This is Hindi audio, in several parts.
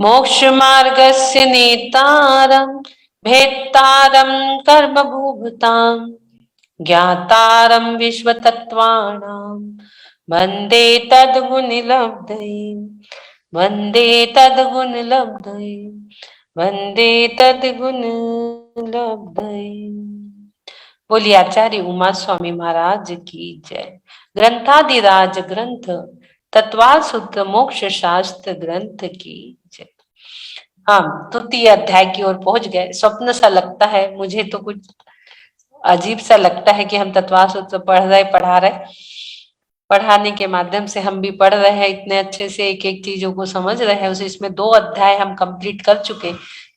मोक्षमार्गस्य नेतारं भेत्तारं कर्मभूभृतां ज्ञातारं विश्वतत्त्वानां वन्दे तद्गुणिलब्धये वन्दे तद्गुणिलब्धये वन्दे तद्गुणिलब्धये। बोलिए आचार्य उमा स्वामी महाराज की जय। ग्रंथादिराज ग्रंथ तत्वाल सूत्र मोक्ष शास्त्र ग्रंथ की जय। हम तृतीय अध्याय की ओर पहुंच गए। स्वप्न सा लगता है मुझे, तो कुछ अजीब सा लगता है कि हम तत्वाल सूत्र पढ़ा रहे, पढ़ाने के माध्यम से हम भी पढ़ रहे हैं, इतने अच्छे से एक एक चीजों को समझ रहे हैं। उसे इसमें 2 अध्याय हम कंप्लीट कर चुके।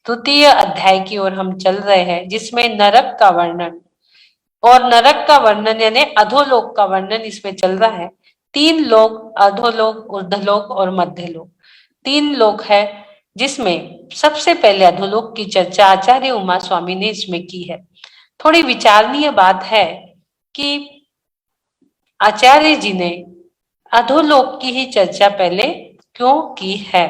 तृतीय अध्याय की ओर हम चल रहे हैं, जिसमें नरक का वर्णन और नरक का वर्णन यानी अधोलोक का वर्णन इसमें चल रहा है। 3 लोक, अधोलोक, ऊर्ध्वलोक और मध्यलोक, 3 लोक है, जिसमें सबसे पहले अधोलोक की चर्चा आचार्य उमा स्वामी ने इसमें की है। थोड़ी विचारणीय बात है कि आचार्य जी ने अधोलोक की ही चर्चा पहले क्यों की है।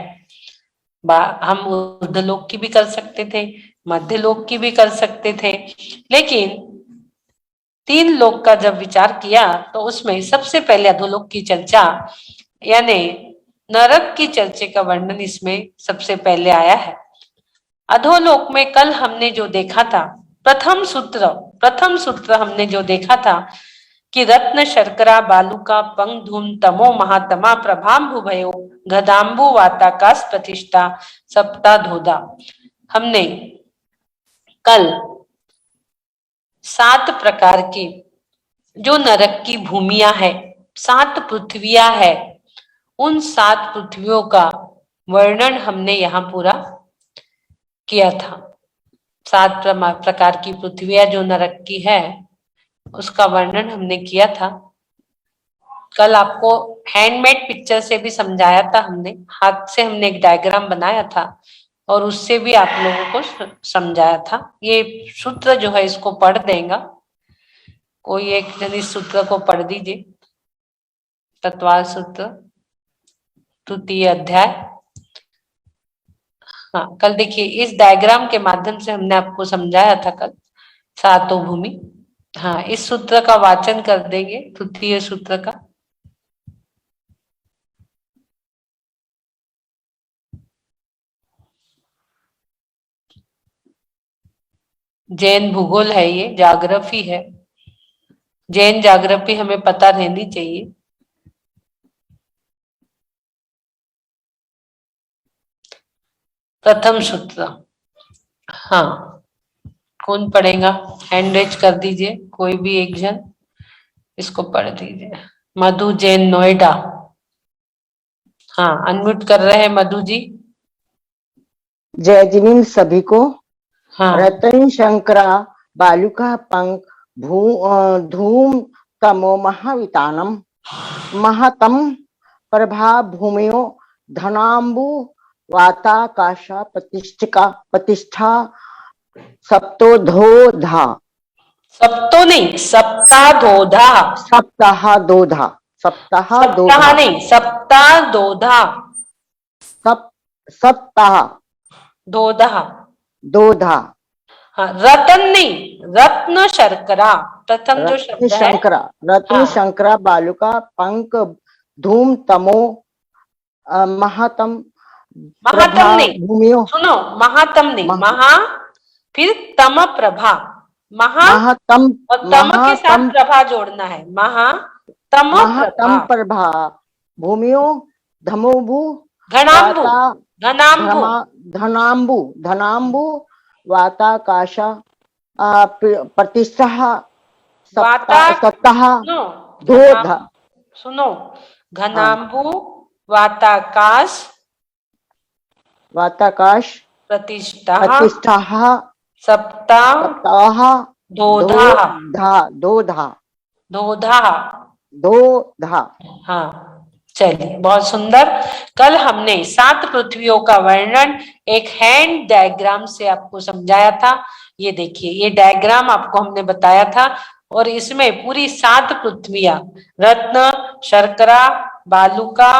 हम ऊर्ध्वलोक की भी कर सकते थे, मध्यलोक की भी कर सकते थे, लेकिन 3 लोक का जब विचार किया तो उसमें सबसे पहले अधोलोक की चर्चा यानी नरक की चर्चा का वर्णन इसमें सबसे पहले आया है। अधोलोक में कल हमने जो देखा था, प्रथम सूत्र हमने जो देखा था कि रत्न शर्करा बालुका पंग धूम तमो महातमा प्रभाम्भुभयो गदाम्बु वाताकाश प्रतिष्ठा सप्ता धोधा। हमने कल 7 प्रकार की जो नरक की भूमियां है, 7 पृथ्वियां है, उन 7 पृथ्वियों का वर्णन हमने यहाँ पूरा किया था। 7 प्रकार की पृथ्वियां जो नरक की है उसका वर्णन हमने किया था। कल आपको हैंडमेड पिक्चर से भी समझाया था, हमने हाथ से हमने एक डायग्राम बनाया था और उससे भी आप लोगों को समझाया था। ये सूत्र जो है इसको पढ़ देगा कोई एक जन, इस सूत्र को पढ़ दीजिए। तत्वाल सूत्र तृतीय अध्याय। हाँ, कल देखिए इस डायग्राम के माध्यम से हमने आपको समझाया था कल 7 भूमि। हाँ, इस सूत्र का वाचन कर देंगे, तृतीय सूत्र का। जैन भूगोल है, ये ज्योग्राफी है, जैन ज्योग्राफी हमें पता रहनी चाहिए। प्रथम सूत्र, हाँ कौन पढ़ेगा? हैंड रेज कर दीजिए, कोई भी एक जन इसको पढ़ दीजिए। मधु जैन नोएडा, हाँ अनम्यूट कर रहे हैं मधु जी। जय जिनीन सभी को। हाँ। रतन शंकरा बालुका पंख धूम तमो महावितानम महतम प्रभा भूमियो धनाम्बु वाताकाशा प्रतिष्ठा सप्तोधोधा। सप्तो नहीं, सप्ताधोधा। सप्ताहादोधा, सप्ताह नहीं, सप्ताधोधा। सप्ताह दोधा, दोधा। हाँ रतन नहीं, रत्न शर्करा प्रथम जो शब्द है। रत्न शंकरा बालुका पंक धूम तमो महातम नहीं, भूमियों। सुनो, महातम नहीं, महा फिर तम प्रभा, महातम और तम के साथ प्रभा जोड़ना है, महातम प्रभा भूमियों धमोभू धनाम्बु वाताकाशा प्रतिष्ठा सप्ताह धोधा। सुनो, घनाम्बु वाताकाश प्रतिष्ठा सप्ताह दोधा। हाँ चलिए, बहुत सुंदर। कल हमने 7 पृथ्वियों का वर्णन एक हैंड डायग्राम से आपको समझाया था। ये देखिए, ये डायग्राम आपको हमने बताया था और इसमें पूरी 7 पृथ्वियां, रत्न शर्करा बालुका,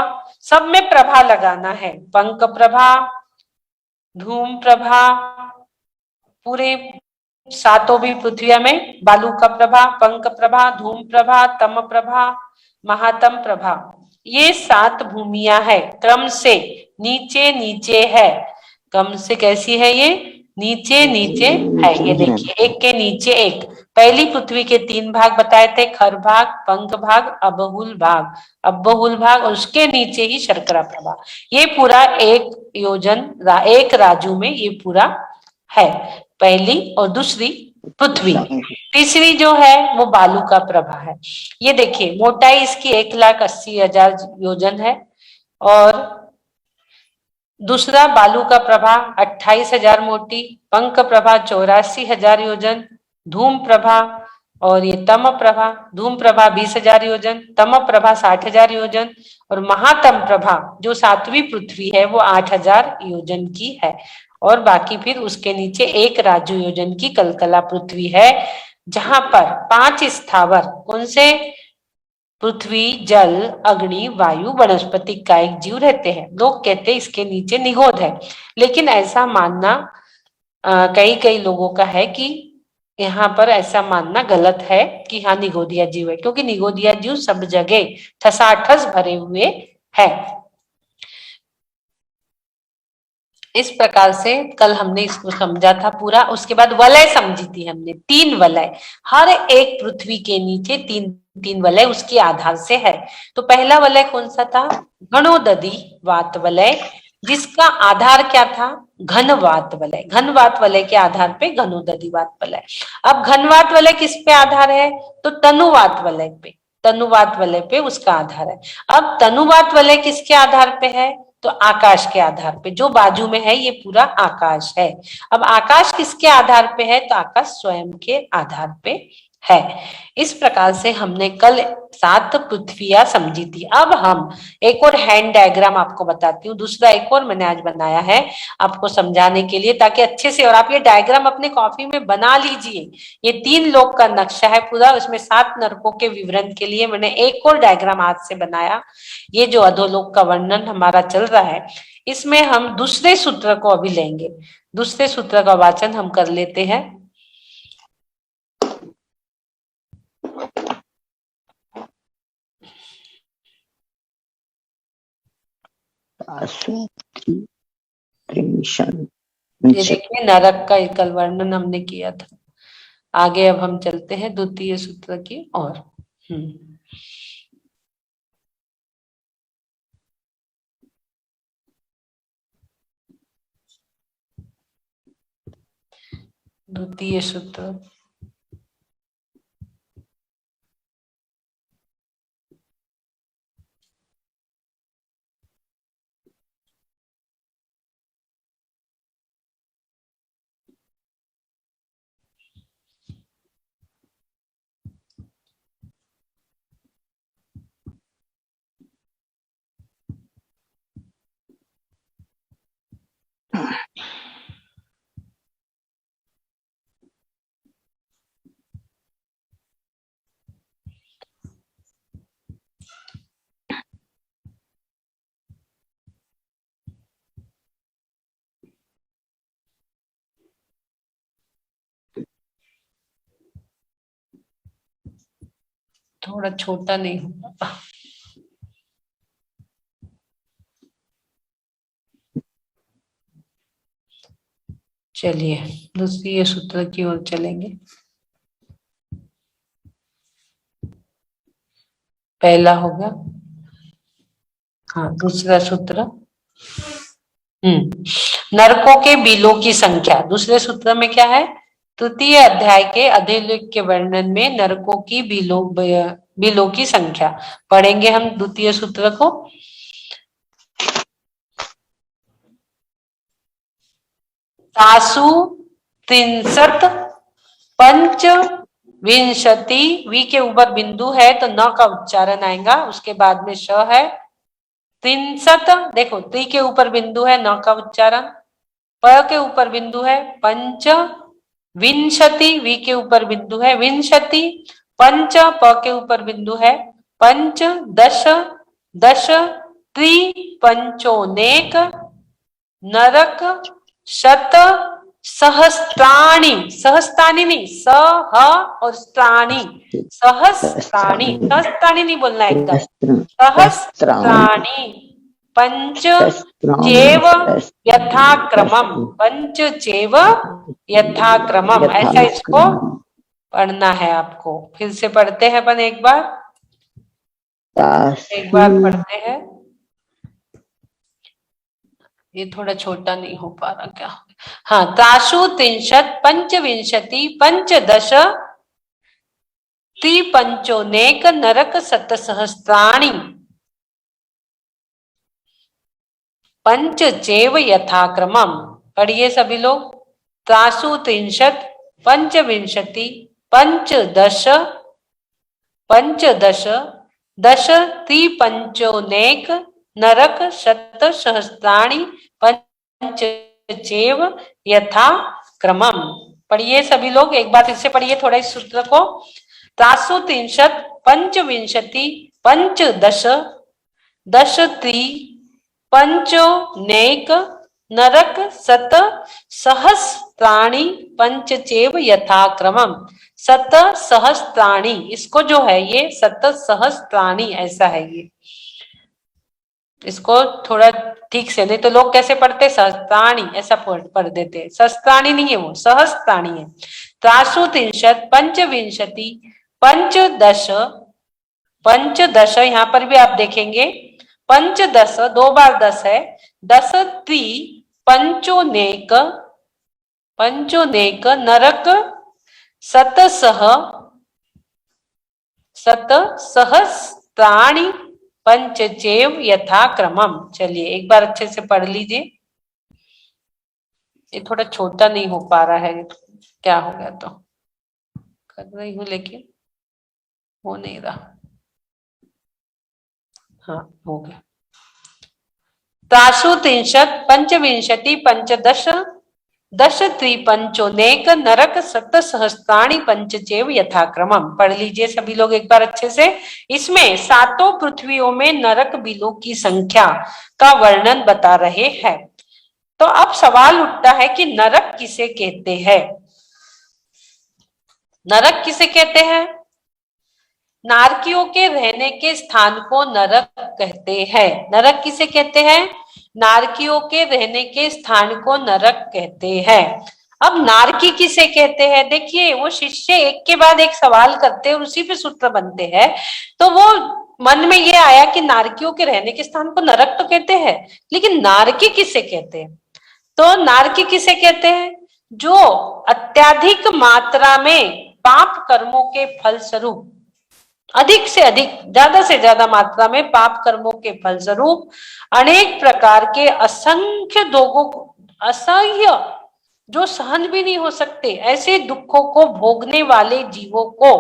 सब में प्रभा लगाना है। पंक प्रभा, धूम प्रभा, पूरे सातों भी पृथ्वी में, बालू का प्रभा, पंख प्रभा, धूम प्रभा, तम प्रभा, महातम प्रभा, ये 7 भूमियां है। क्रम से नीचे नीचे है, क्रम से कैसी है ये, नीचे नीचे है। ये देखिए, एक के नीचे एक। पहली पृथ्वी के 3 भाग बताए थे, खर भाग, पंख भाग, अबहुल भाग। अबहुल भाग और उसके नीचे ही शर्करा प्रभा। ये पूरा एक योजन, एक राजू में ये पूरा है। पहली और दूसरी पृथ्वी, तीसरी जो है वो बालू का प्रभा है। ये देखिए, मोटाई इसकी 1,80,000 योजन है, और दूसरा बालू का प्रभा 28,000 मोटी, पंख प्रभा 84,000 योजन, धूम प्रभा और ये तम प्रभा, धूम प्रभा 20,000 योजन, तम प्रभा 60,000 योजन, और महातम प्रभा जो 7वीं पृथ्वी है वो 8,000 योजन की है। और बाकी फिर उसके नीचे एक राजू योजन की कलकला पृथ्वी है, जहां पर 5 स्थावर, कौन से, पृथ्वी, जल, अग्नि, वायु, वनस्पति का एक जीव रहते हैं। लोग कहते हैं इसके नीचे निगोद है, लेकिन ऐसा मानना कई कई लोगों का है कि यहाँ पर ऐसा मानना गलत है कि हाँ निगोदिया जीव है, क्योंकि निगोदिया जीव सब जगह ठसाठस भरे हुए है। इस प्रकार से कल हमने इसको समझा था पूरा। उसके बाद वलय समझी थी हमने, 3 वलय, हर एक पृथ्वी के नीचे 3 वलय उसके आधार से है। तो पहला वलय कौन सा था, घनोदधि वात वलय, जिसका आधार क्या था, घनवात वलय। घनवात वलय के आधार पे घनोदधि वात वलय। अब घनवात वलय किस पे आधार है, तो तनुवात वलय पे, तनुवात वलय पे उसका आधार है। अब तनुवात वलय किसके आधार पे है, तो आकाश के आधार पे, जो बाजू में है ये पूरा आकाश है। अब आकाश किसके आधार पे है, तो आकाश स्वयं के आधार पे है। इस प्रकार से हमने कल 7 पृथ्वियां समझी थी। अब हम एक और हैंड डायग्राम आपको बताती हूँ, दूसरा एक और मैंने आज बनाया है आपको समझाने के लिए, ताकि अच्छे से, और आप ये डायग्राम अपने कॉपी में बना लीजिए। ये 3 लोक का नक्शा है पूरा, उसमें 7 नरकों के विवरण के लिए मैंने एक और डायग्राम आज से बनाया। ये जो अधोलोक का वर्णन हमारा चल रहा है, इसमें हम दूसरे सूत्र को अभी लेंगे। दूसरे सूत्र का वाचन हम कर लेते हैं। ये देखिए, नरक का कल वर्णन हमने किया था। आगे अब हम चलते हैं द्वितीय सूत्र की ओर। द्वितीय सूत्र, थोड़ा छोटा नहीं होगा। चलिए दूसरी सूत्र की ओर चलेंगे। पहला होगा, हाँ दूसरा सूत्र, नरकों के बिलों की संख्या। दूसरे सूत्र में क्या है, तृतीय अध्याय के अधोलोक के वर्णन में नरकों की बिलों की संख्या पढ़ेंगे हम द्वितीय सूत्र को। तासु 63 पंच विंशति, वी के ऊपर बिंदु है तो न का उच्चारण आएगा, उसके बाद में श है। 63, देखो त्री के ऊपर बिंदु है, न का उच्चारण। प के ऊपर बिंदु है, पंच विंशति, वी के ऊपर बिंदु है, विंशति। पंच, प के ऊपर बिंदु है, पंच। दश, दश। त्रि पंचोनेक, नरक शत सहस्त्राणी, सहस्त्राणी नहीं, सह और स्त्राणी, सहस्त्राणी, सहस्त्राणी नहीं बोलना एकदम, सहस्त्राणी पंच चेव यथाक्रमम, पंच चेव यथाक्रमम, ऐसा इसको पढ़ना है आपको। फिर से पढ़ते हैं अपन एक बार पढ़ते हैं। ये थोड़ा छोटा नहीं हो पा रहा क्या? हाँ, त्रासु त्रिंशत् पंचविंशति पंचदश त्रिपंचोनेक नरक शतसहस्राणि पंच चेव यथाक्रमम। पढ़िए सभी लोग। त्रासु त्रिंशत् पंचविंशति पंचदश पंचदश दश त्रिपंचोनेक नरक शत सहस्त्राणि पंच चेव यथा क्रमम। पढ़िए सभी लोग, एक बार फिर से पढ़िए थोड़ा इस सूत्र को। त्रासु त्रिंशत् पंचविंशति पंचदश दश त्रि पंचोनेक नरक शत सहस्त्राणि पंच चेव यथाक्रमम। शत सहस्त्राणि, इसको जो है ये शत सहस्त्राणि ऐसा है, ये इसको थोड़ा ठीक से, नहीं तो लोग कैसे पढ़ते सहस्त्राणि ऐसा पढ़ देते, सहस्त्राणि नहीं है वो, सहस्त्राणि है। त्रासु त्रिंशत् पंचविंशति पंचदश, पंचदश यहाँ पर भी आप देखेंगे पंचदश, दो बार 10 है, दश त्रि पंचोनेक, पंचोनेक नरक शत सहस्त्राणि पंचचेव यथाक्रमम। चलिए एक बार अच्छे से पढ़ लीजिए। ये थोड़ा छोटा नहीं हो पा रहा है, क्या हो गया? तो कर रही हूँ लेकिन हो नहीं रहा। हाँ, हो गया। त्रासु त्रिंशत् पंचविंशति पंचदश दश त्रिपंचोनेक नरक शत सहस्त्राणि पंचचेव यथाक्रमम। पढ़ लीजिए सभी लोग एक बार अच्छे से। इसमें सातों पृथ्वियों में नरक बिलों की संख्या का वर्णन बता रहे हैं। तो अब सवाल उठता है कि नरक किसे कहते हैं? नरक किसे कहते हैं? नारकियों के रहने के स्थान को नरक कहते हैं। नरक किसे कहते हैं? नारकियों के रहने के स्थान को नरक कहते हैं। अब नारकी किसे कहते हैं? देखिए, वो शिष्य एक के बाद एक सवाल करते हैं और उसी पे सूत्र बनते हैं। तो वो मन में ये आया कि नारकियों के रहने के स्थान को नरक तो कहते हैं, लेकिन नारकी किसे कहते हैं? तो नारकी किसे कहते हैं? जो अत्याधिक मात्रा में पाप कर्मों के फलस्वरूप, अधिक से अधिक, ज्यादा से ज्यादा मात्रा में पाप कर्मों के फलस्वरूप अनेक प्रकार के असंख्य दुखों, असह्य, जो सहन भी नहीं हो सकते, ऐसे दुखों को भोगने वाले जीवों को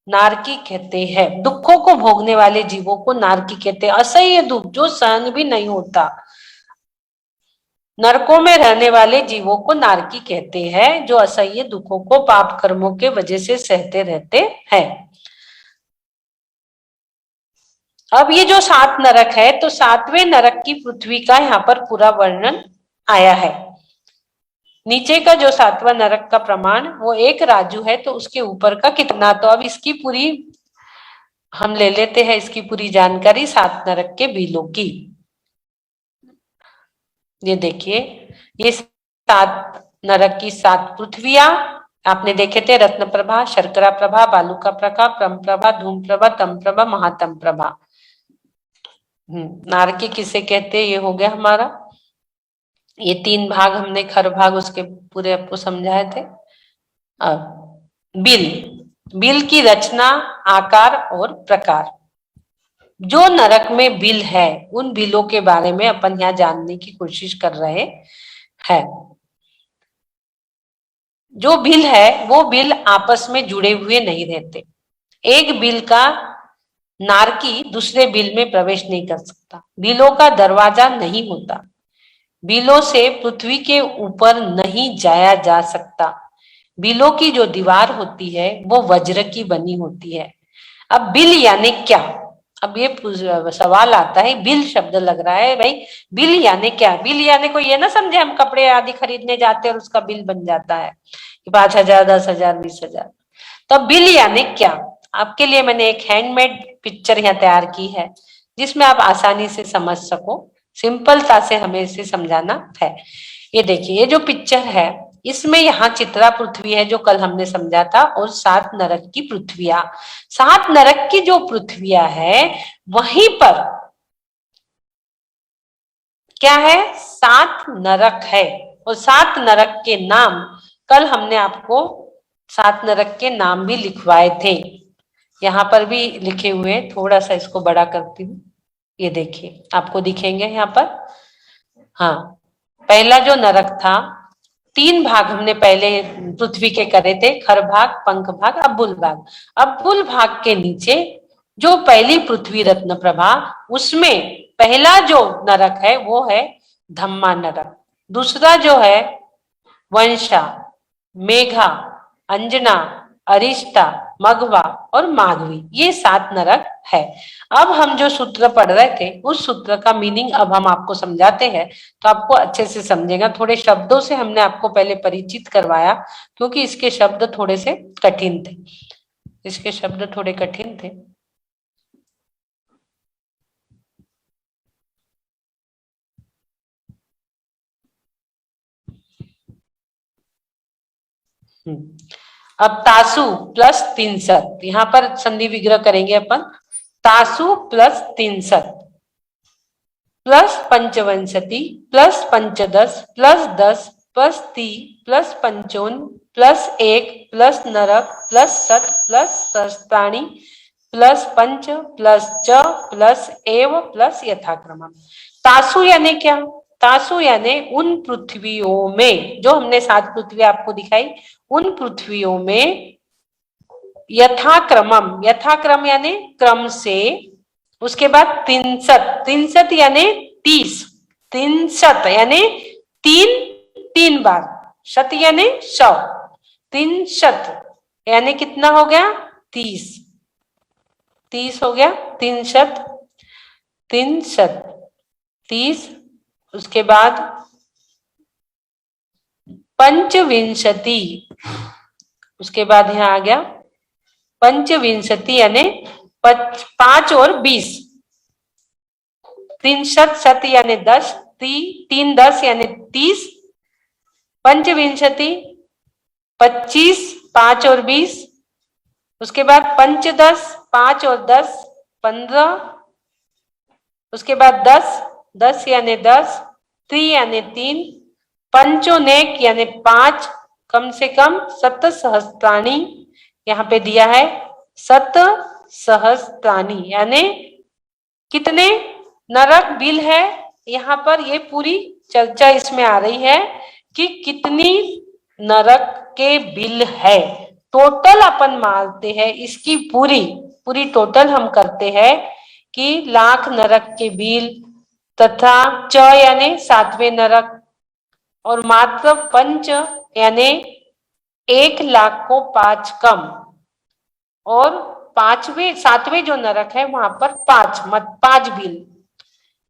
नारकी कहते हैं। दुखों को भोगने वाले जीवों को नारकी कहते हैं। असह्य दुख जो सहन भी नहीं होता, नरकों में रहने वाले जीवों को नारकी कहते हैं, जो असह्य दुखों को पाप कर्मों के वजह से सहते रहते हैं। अब ये जो 7 नरक है, तो 7वें नरक की पृथ्वी का यहाँ पर पूरा वर्णन आया है। नीचे का जो 7वां नरक का प्रमाण वो 1 राजू है, तो उसके ऊपर का कितना? तो अब इसकी पूरी हम ले लेते हैं, इसकी पूरी जानकारी 7 नरक के बिलों की। ये देखिए, ये 7 नरक की 7 पृथ्वियां आपने देखे थे, रत्न प्रभा, शर्करा प्रभा, बालुका प्रभा, प्रम प्रभा, धूम प्रभा, तम प्रभा, महातम प्रभा। नारकी किसे कहते हैं, ये हो गया हमारा। ये 3 भाग हमने खर भाग उसके पूरे आपको समझाए थे। अब बिल, बिल की रचना, आकार और प्रकार। जो नरक में बिल है, उन बिलों के बारे में अपन यहाँ जानने की कोशिश कर रहे हैं। जो बिल है, वो बिल आपस में जुड़े हुए नहीं रहते। एक बिल का नारकी दूसरे बिल में प्रवेश नहीं कर सकता। बिलों का दरवाजा नहीं होता। बिलों से पृथ्वी के ऊपर नहीं जाया जा सकता। बिलों की जो दीवार होती है वो वज्र की बनी होती है। अब बिल यानी क्या? अब ये सवाल आता है, बिल शब्द लग रहा है भाई, बिल यानी क्या? बिल यानी कोई ये ना समझे हम कपड़े आदि खरीदने जाते हैं और उसका बिल बन जाता है कि 5,000, 10,000, 20,000। तो बिल यानी क्या? आपके लिए मैंने एक हैंडमेड पिक्चर यहाँ तैयार की है जिसमें आप आसानी से समझ सको, सिंपलता से हमें इसे समझाना है। ये देखिए, ये जो पिक्चर है इसमें यहाँ चित्रा पृथ्वी है जो कल हमने समझा था, और 7 नरक की पृथ्वियां। 7 नरक की जो पृथ्वियां है वहीं पर क्या है? 7 नरक है। और 7 नरक के नाम कल हमने आपको 7 नरक के नाम भी लिखवाए थे, यहाँ पर भी लिखे हुए। थोड़ा सा इसको बड़ा करती हूँ, ये देखिए आपको दिखेंगे यहाँ पर। हाँ, पहला जो नरक था, 3 भाग हमने पहले पृथ्वी के करे थे, खर भाग, पंख भाग, अब्बुल भाग। अब्बुल भाग के नीचे जो पहली पृथ्वी रत्न प्रभा, उसमें पहला जो नरक है वो है धम्मा नरक। दूसरा जो है वंशा, मेघा, अंजना, अरिष्टा, मघवा और माघवी, ये 7 नरक है। अब हम जो सूत्र पढ़ रहे थे उस सूत्र का मीनिंग अब हम आपको समझाते हैं, तो आपको अच्छे से समझेगा। थोड़े शब्दों से हमने आपको पहले परिचित करवाया क्योंकि इसके शब्द थोड़े से कठिन थे, इसके शब्द थोड़े कठिन थे। अब तासु प्लस 63, यहाँ पर संधि विग्रह करेंगे अपन। तासु प्लस 63 प्लस पंचविंशति प्लस पंचदश plus 10 plus 30 plus 55 plus 1 plus नरक प्लस सत प्लस सहस्त्राणी प्लस पंच प्लस च प्लस एव प्लस यथाक्रम। तासु यानी क्या? तासु यानी उन पृथ्वियों में, जो हमने 7 पृथ्वी आपको दिखाई, उन पृथ्वियों में यथाक्रमम, यथाक्रम यानी क्रम से, उसके बाद 63, 63 यानी 30, 63 यानी 3 बार, शत यानी 100, 63 यानी कितना हो गया? 30, 30 हो गया, 300, 30। उसके बाद पंचविंशति, उसके बाद यहाँ आ गया पंचविंशति यानी 5 और 20, 300 यानी 10, 3 10 यानी 30, पंचविंशति 25, 5 और 20, उसके बाद पंचदश 5 और 10 15, उसके बाद 10 यानी 10, 3 यानी 3, पंचोनेक यानी 5, कम से कम 7 सहस्त्राणी, यहाँ पे दिया है 7 सहस्त्राणी यानी कितने नरक बिल है। यहाँ पर ये पूरी चर्चा इसमें आ रही है कि कितनी नरक के बिल है, टोटल अपन मानते हैं इसकी पूरी टोटल हम करते हैं कि लाख नरक के बिल, तथा च यानी 7वें नरक, और मात्र पंच यानी 1 लाख को 5 कम, और 7वें जो नरक है वहां पर 5 बिल।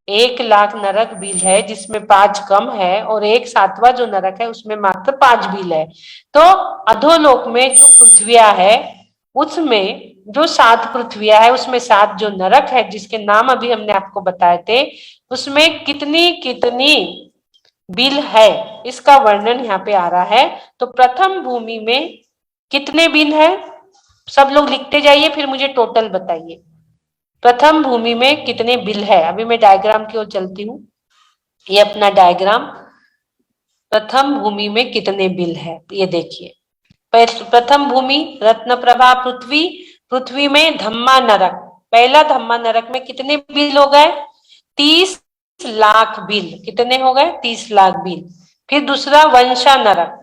1 लाख नरक बिल है जिसमें 5 कम है, और 7वां जो नरक है उसमें मात्र 5 बिल है। तो अधोलोक में जो पृथ्वियां है उसमें जो 7 पृथ्वियां है उसमें 7 जो नरक है जिसके नाम अभी हमने आपको बताए थे, उसमें कितनी कितनी बिल है इसका वर्णन यहाँ पे आ रहा है। तो प्रथम भूमि में कितने बिल है? सब लोग लिखते जाइए, फिर मुझे टोटल बताइए। प्रथम भूमि में कितने बिल है? अभी मैं डायग्राम की ओर चलती हूँ, ये अपना डायग्राम। प्रथम भूमि में कितने बिल है ये देखिए। प्रथम भूमि रत्न प्रभा पृथ्वी, पृथ्वी में धम्मा नरक, पहला धम्मा नरक में कितने बिल हो गए? 30 लाख बिल। कितने हो गए? 30 लाख बिल। फिर दूसरा वंशा नरक,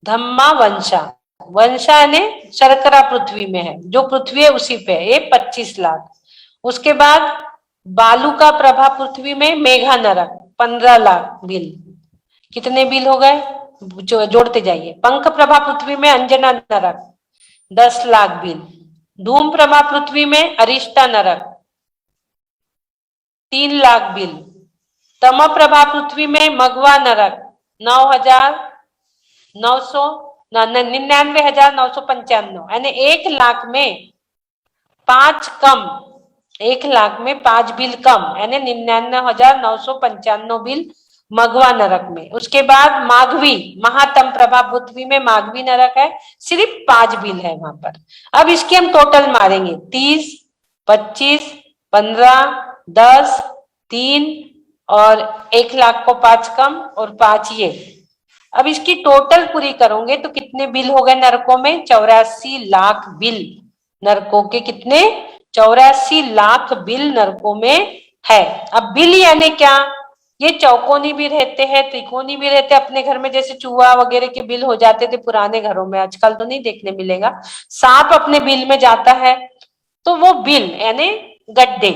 धम्मा वंशा, वंशा यानी शर्करा पृथ्वी में है, जो पृथ्वी है उसी पे है, ये 25 लाख। उसके बाद बालू का प्रभा पृथ्वी में मेघा नरक, 15 लाख बिल। कितने बिल हो गए? जोड़ते जाइए। पंख प्रभा पृथ्वी में अंजना नरक, 10 लाख बिल। धूम प्रभा पृथ्वी में अरिष्टा नरक 3 लाख बिल। तम प्रभा पृथ्वी में मगवा नरक 99,995 यानी 1 लाख में 5 कम, 1 लाख में 5 बिल कम यानी 99,995 बिल मगवा नरक में। उसके बाद माघवी महातम प्रभा पृथ्वी में माघवी नरक है, सिर्फ 5 बिल है वहां पर। अब इसके हम टोटल मारेंगे 30, 25, 15, 10, 3 और 1 लाख को 5 कम और 5 ये। अब इसकी टोटल पूरी करोगे तो कितने बिल हो गए नरकों में? 84 लाख बिल। नरकों के कितने? 84 लाख बिल नरकों में है। अब बिल यानी क्या? ये चौकोनी भी रहते हैं, त्रिकोणी भी रहते हैं। अपने घर में जैसे चूहा वगैरह के बिल हो जाते थे पुराने घरों में, आजकल तो नहीं देखने मिलेगा। सांप अपने बिल में जाता है तो वो बिल यानी गड्ढे,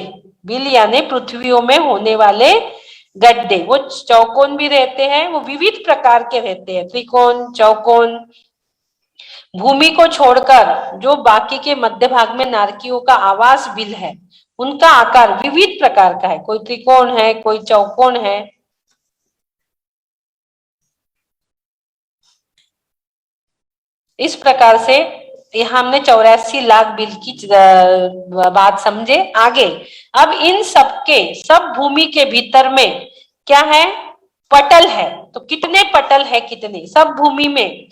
बिल यानी पृथ्वियों में होने वाले गड्ढे। वो चौकोन भी रहते हैं, वो विविध प्रकार के रहते हैं, त्रिकोण, चौकोन। भूमि को छोड़कर जो बाकी के मध्य भाग में नारकियों का आवास बिल है, उनका आकार विविध प्रकार का है। कोई त्रिकोण है, कोई चौकोन है। इस प्रकार से यहाँ हमने 84 लाख बिल की बात समझे। आगे अब इन सबके सब भूमि के भीतर में क्या है? पटल है। तो कितने पटल है? कितने? सब भूमि में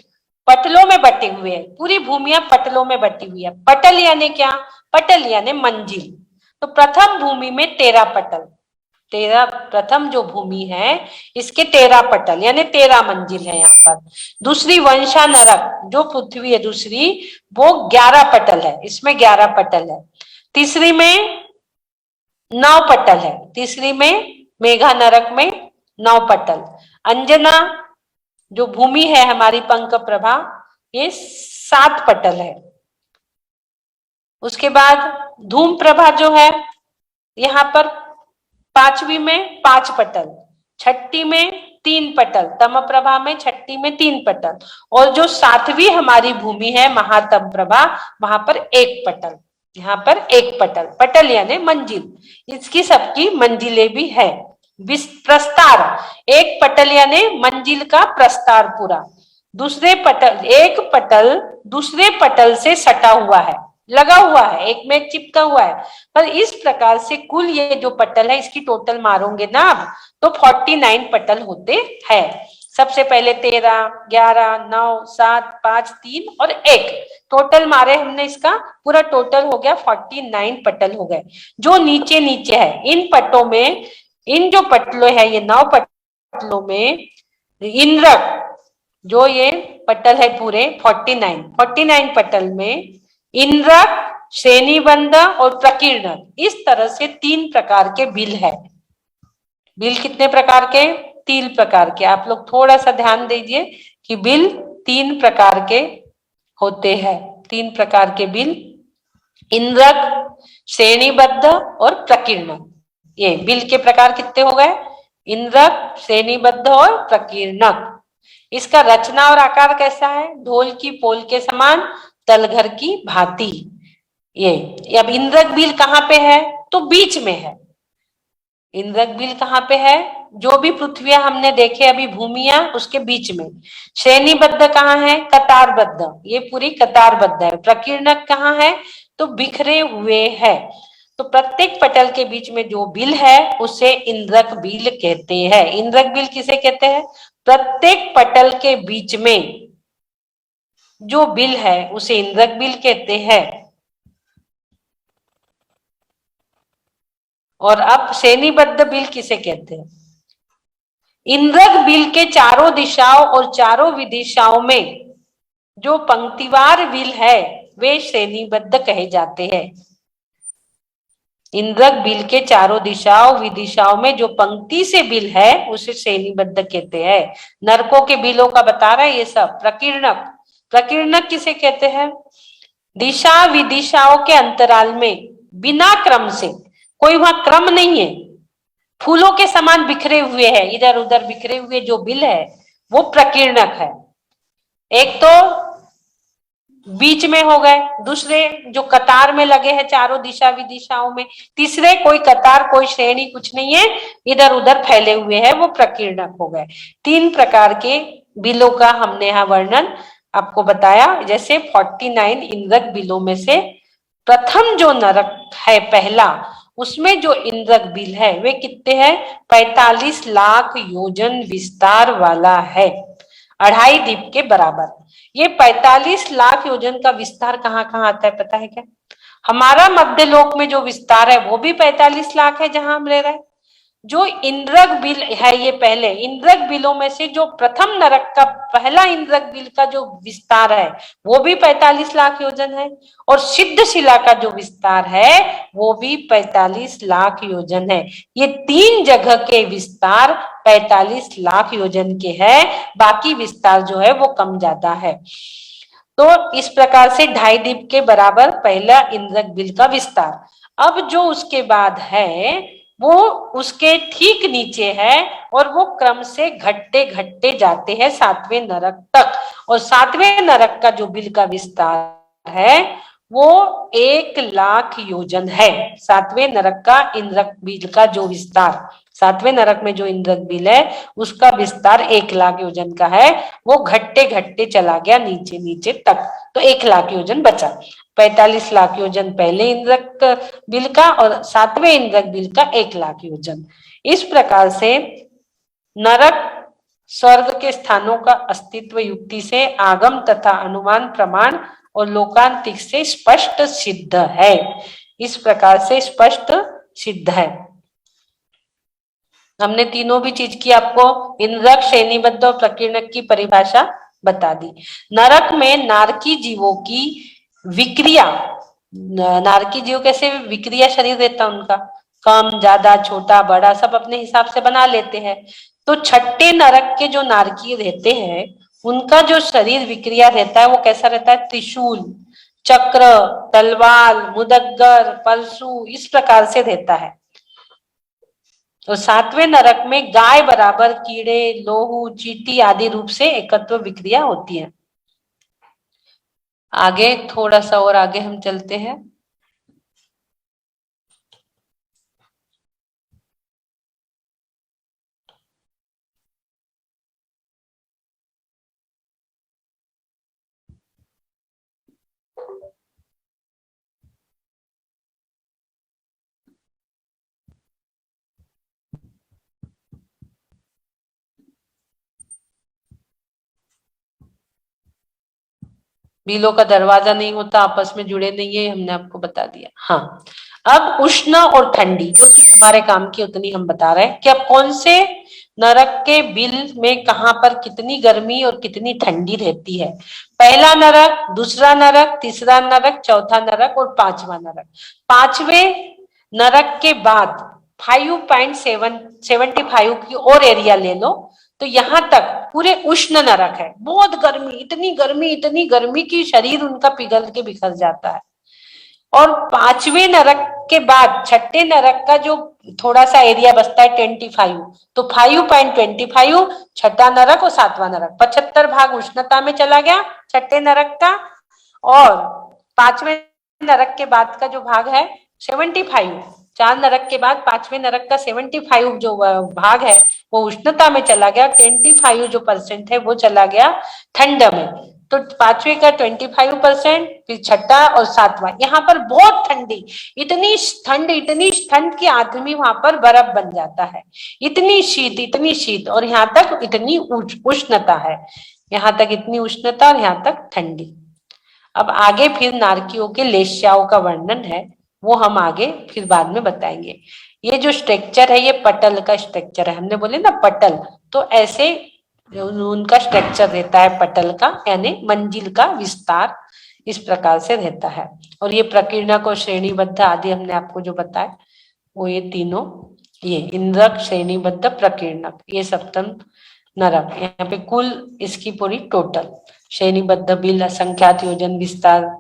पटलों में बटे हुए हैं। पूरी भूमियां पटलों में बटी हुई है। पटल यानी क्या? पटल यानी मंजिल। तो प्रथम भूमि में 13 पटल, 13 प्रथम जो भूमि है इसके 13 पटल यानी 13 मंजिल है यहाँ पर। दूसरी वंशा नरक जो पृथ्वी है दूसरी, वो 11 पटल है, इसमें 11 पटल है। तीसरी में 9 पटल है, तीसरी में मेघा नरक में 9 पटल। अंजना जो भूमि है हमारी पंख प्रभा, ये 7 पटल है। उसके बाद धूम प्रभा जो है यहाँ पर 5वीं में 5 पटल, 6ठी में 3 पटल, तम प्रभा में 6ठी में 3 पटल, और जो 7वीं हमारी भूमि है महातम प्रभा, वहां पर 1 पटल। यहाँ पर 1 पटल, पटल यानी मंजिल, इसकी सबकी मंजिलें भी है। प्रस्तार, 1 पटल यानी मंजिल का प्रस्तार पूरा। दूसरे पटल, 1 पटल दूसरे पटल से सटा हुआ है, लगा हुआ है, एक में एक चिपका हुआ है। पर इस प्रकार से कुल ये जो पटल है इसकी टोटल मारोगे ना आप तो 49 पटल होते हैं। सबसे पहले 13, 11, 9, 7, 5, 3 और 1 टोटल मारे हमने, इसका पूरा टोटल हो गया 49 पटल हो गए। जो नीचे नीचे है इन पटों में, इन जो पटलों है ये 9 पटलों में इंद्रक जो ये पटल है पूरे 49 पटल में इंद्रक, श्रेणीबंध और प्रकीर्णक, इस तरह से 3 प्रकार के बिल है। बिल कितने प्रकार के? 3 प्रकार के। आप लोग थोड़ा सा ध्यान दीजिए कि बिल 3 प्रकार के होते हैं। 3 प्रकार के बिल, इंद्रक, श्रेणीबद्ध और प्रकीर्णक। ये बिल के प्रकार कितने हो गए? इंद्रक, श्रेणीबद्ध और प्रकीर्णक। इसका रचना और आकार कैसा है? ढोल की पोल के समान, तलघर की भांति। ये अब इंद्रक बिल कहाँ पे है? तो बीच में है। इंद्रक बिल कहाँ पे है? जो भी पृथ्वियां हमने देखे अभी भूमियां, उसके बीच में। श्रेणीबद्ध कहाँ है? कतारबद्ध, ये पूरी कतारबद्ध है। प्रकीर्णक कहाँ है? तो बिखरे हुए है। तो प्रत्येक पटल के बीच में जो बिल है उसे इंद्रक बिल कहते हैं। इंद्रक बिल किसे कहते हैं? प्रत्येक पटल के बीच में जो बिल है उसे इंद्रक बिल कहते हैं। और अब श्रेणीबद्ध बिल किसे कहते हैं? इंद्रक बिल के चारों दिशाओं और चारों विदिशाओं में जो पंक्तिवार बिल है वे श्रेणीबद्ध कहे जाते हैं। इंद्रक बिल के चारों दिशाओं विदिशाओं में जो पंक्ति से बिल है उसे श्रेणीबद्ध कहते हैं। नरकों के बिलों का बता रहा है ये सब। प्रकीर्णक, प्रकीर्णक किसे कहते हैं? दिशा विदिशाओं के अंतराल में बिना क्रम से, कोई वहां क्रम नहीं है, फूलों के समान बिखरे हुए हैं, इधर उधर बिखरे हुए जो बिल है वो प्रकीर्णक है। एक तो बीच में हो गए, दूसरे जो कतार में लगे हैं चारों दिशा विदिशाओं में, तीसरे कोई कतार कोई श्रेणी कुछ नहीं है, इधर उधर फैले हुए हैं, वो प्रकीर्णक हो गए। 3 प्रकार के बिलों का हमने यहाँ वर्णन आपको बताया। जैसे 49 इंद्रक बिलों में से प्रथम जो नरक है पहला, उसमें जो इंद्रक बिल है वे कितने हैं? 45 लाख योजन विस्तार वाला है, 2.5 द्वीप के बराबर। ये 45 लाख योजन का विस्तार कहाँ कहाँ आता है पता है क्या? हमारा मध्यलोक में जो विस्तार है वो भी 45 लाख है जहां हम रह रहे हैं। जो इंद्रक बिल है, ये पहले इंद्रक बिलों में से जो प्रथम नरक का पहला इंद्रक बिल का जो विस्तार है वो भी 45 लाख योजन है, और सिद्ध शिला का जो विस्तार है वो भी 45 लाख योजन है। ये 3 जगह के विस्तार 45 लाख योजन के हैं, बाकी विस्तार जो है वो कम ज्यादा है। तो इस प्रकार से 2.5 द्वीप के बराबर पहला इंद्रक बिल का विस्तार। अब जो उसके बाद है वो उसके ठीक नीचे है, और वो क्रम से घटते घटते जाते हैं 7वें नरक तक, और 7वें नरक का जो बिल का विस्तार है वो 1 लाख योजन है। 7वें नरक का इंद्रक बिल का जो विस्तार, 7वें नरक में जो इंद्रक बिल है उसका विस्तार 1 लाख योजन का है, वो घटते घटते चला गया नीचे नीचे तक, तो 1 लाख योजन बचा। 45 लाख योजन पहले इंद्रक बिल का, और 7वें इंद्रक बिल का 1 लाख योजन। इस प्रकार से नरक स्वर्ग के स्थानों का अस्तित्व युक्ति से, आगम तथा अनुमान प्रमाण और लोकांतिक से स्पष्ट सिद्ध है। इस प्रकार से स्पष्ट सिद्ध है। हमने तीनों भी चीज की आपको इंद्रक, श्रेणीबद्ध और प्रकीर्णक की परिभाषा बता दी। नरक में नारकी जीवों की विक्रिया, नारकी जीव कैसे विक्रिया शरीर रहता है उनका, कम ज्यादा छोटा बड़ा सब अपने हिसाब से बना लेते हैं। तो 6ठे नरक के जो नारकी रहते हैं उनका जो शरीर विक्रिया रहता है वो कैसा रहता है? त्रिशूल, चक्र, तलवार, मुदग्गर, परशु, इस प्रकार से रहता है। तो 7वें नरक में गाय बराबर कीड़े, लोहू, चींटी आदि रूप से एकत्व विक्रिया होती है। आगे थोड़ा सा और आगे हम चलते हैं। बिलों का दरवाजा नहीं होता, आपस में जुड़े नहीं है, हमने आपको बता दिया। हाँ, अब उष्ण और ठंडी जो चीज हमारे काम की उतनी हम बता रहे हैं कि अब कौन से नरक के बिल में कहां पर कितनी गर्मी और कितनी ठंडी रहती है। पहला नरक, दूसरा नरक, तीसरा नरक, चौथा नरक और 5वां नरक। 5वें नरक के बाद 5.75 की और एरिया ले लो, तो यहां तक पूरे उष्ण नरक है, बहुत गर्मी, इतनी गर्मी की शरीर उनका पिघल के बिखर जाता है। और 5वें नरक के बाद 6ठे नरक का जो थोड़ा सा एरिया बचता है 25, तो 5.25 छठा नरक और 7वां नरक, 75 भाग उष्णता में चला गया 6ठे नरक का, और 5वें नरक के बाद का जो भाग है 75, 4 नरक के बाद 5वें नरक का 75 जो भाग है वो उष्णता में चला गया, 25 जो % है वो चला गया ठंड में। तो 5वें का 25%, फिर छठा और 7वां, यहाँ पर बहुत ठंडी, इतनी ठंड कि आदमी वहां पर बर्फ बन जाता है, इतनी शीत, और यहाँ तक इतनी उष्णता है, यहाँ तक इतनी उष्णता और यहाँ तक ठंडी। अब आगे फिर नारकियों के लेश्याओं का वर्णन है, वो हम आगे फिर बाद में बताएंगे। ये जो स्ट्रक्चर है ये पटल का स्ट्रक्चर है, हमने बोले ना पटल, तो ऐसे उनका स्ट्रक्चर रहता है पटल का, यानी मंजिल का विस्तार इस प्रकार से रहता है। और ये प्रकीर्णक और श्रेणीबद्ध आदि हमने आपको जो बताया वो ये तीनों, ये इंद्रक, श्रेणीबद्ध, प्रकीर्णक, ये सप्तम नरक। यहाँ पे कुल इसकी पूरी टोटल श्रेणीबद्ध बिल, असंख्यात योजन विस्तार,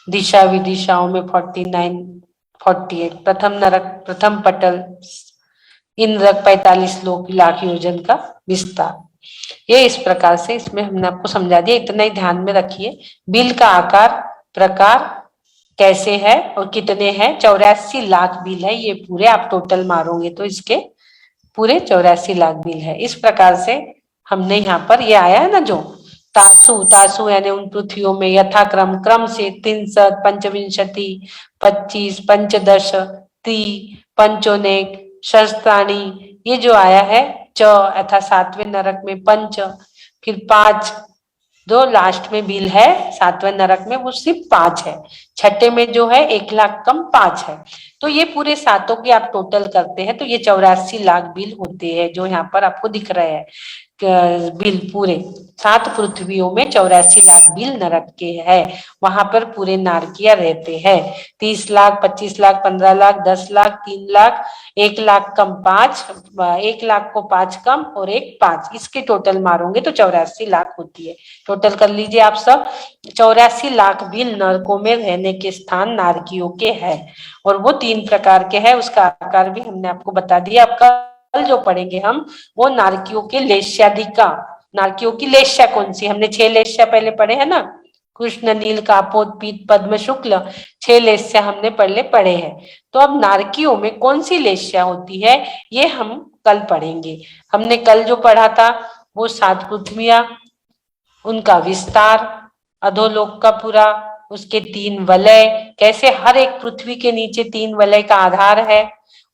दिशा विदिशाओं में 49, 48, प्रथम नरक, प्रथम पटल, इंद्रक 45 लाख योजन का विस्तार, ये इस प्रकार से इसमें हमने आपको समझा दिया, इतना ही ध्यान में रखिए। बिल का आकार प्रकार कैसे है और कितने हैं, 84 लाख बिल है ये पूरे, आप टोटल मारोगे तो इसके पूरे 84 लाख बिल है। इस प्रकार से हमने यहाँ पर ये आया है ना, जो तासु तासु यानी उन पृथ्वियों में यथाक्रम क्रम से 63, पंचविंशति, 25, पंचदश, त्री, पंचोनेक, शस्त्राणी, ये जो आया है च अथा 7वें नरक में पंच, फिर 5, जो लास्ट में बिल है 7वें नरक में वो सिर्फ 5 है, छठे में जो है 1 लाख कम 5 है। तो ये पूरे सातों की आप टोटल करते हैं तो ये 84 लाख बिल होते हैं, जो यहाँ पर आपको दिख रहे हैं बिल पूरे 7 पृथ्वियों में 84 लाख बिल नरक के है। वहां पर पूरे नारकिया रहते हैं। 30 लाख, 25 लाख, 15 लाख, 10 लाख, 3 लाख, 1 लाख कम 5, 1 लाख को 5 कम और 1 5, इसके टोटल मारोगे तो 84 लाख होती है। टोटल कर लीजिए आप सब, 84 लाख बिल नरकों में रहने के स्थान नारकियों के हैं और वो 3 प्रकार के हैं। उसका आकार भी हमने आपको बता दिया। आपका कल जो पढ़ेंगे हम वो नारकियों के लेश्यादिका, नारकियों की लेश्या कौन सी, हमने 6 लेश्या पहले पढ़े हैं ना, कृष्ण, नील, कापोत, पीत, पद्म, शुक्ल, 6 लेश्या हमने पहले पढ़े हैं। तो अब नारकियों में कौन सी लेश्या होती है ये हम कल पढ़ेंगे। हमने कल जो पढ़ा था वो 7 पृथ्वियां, उनका विस्तार, अधोलोक का पूरा, उसके 3 वलय, कैसे हर एक पृथ्वी के नीचे 3 वलय का आधार है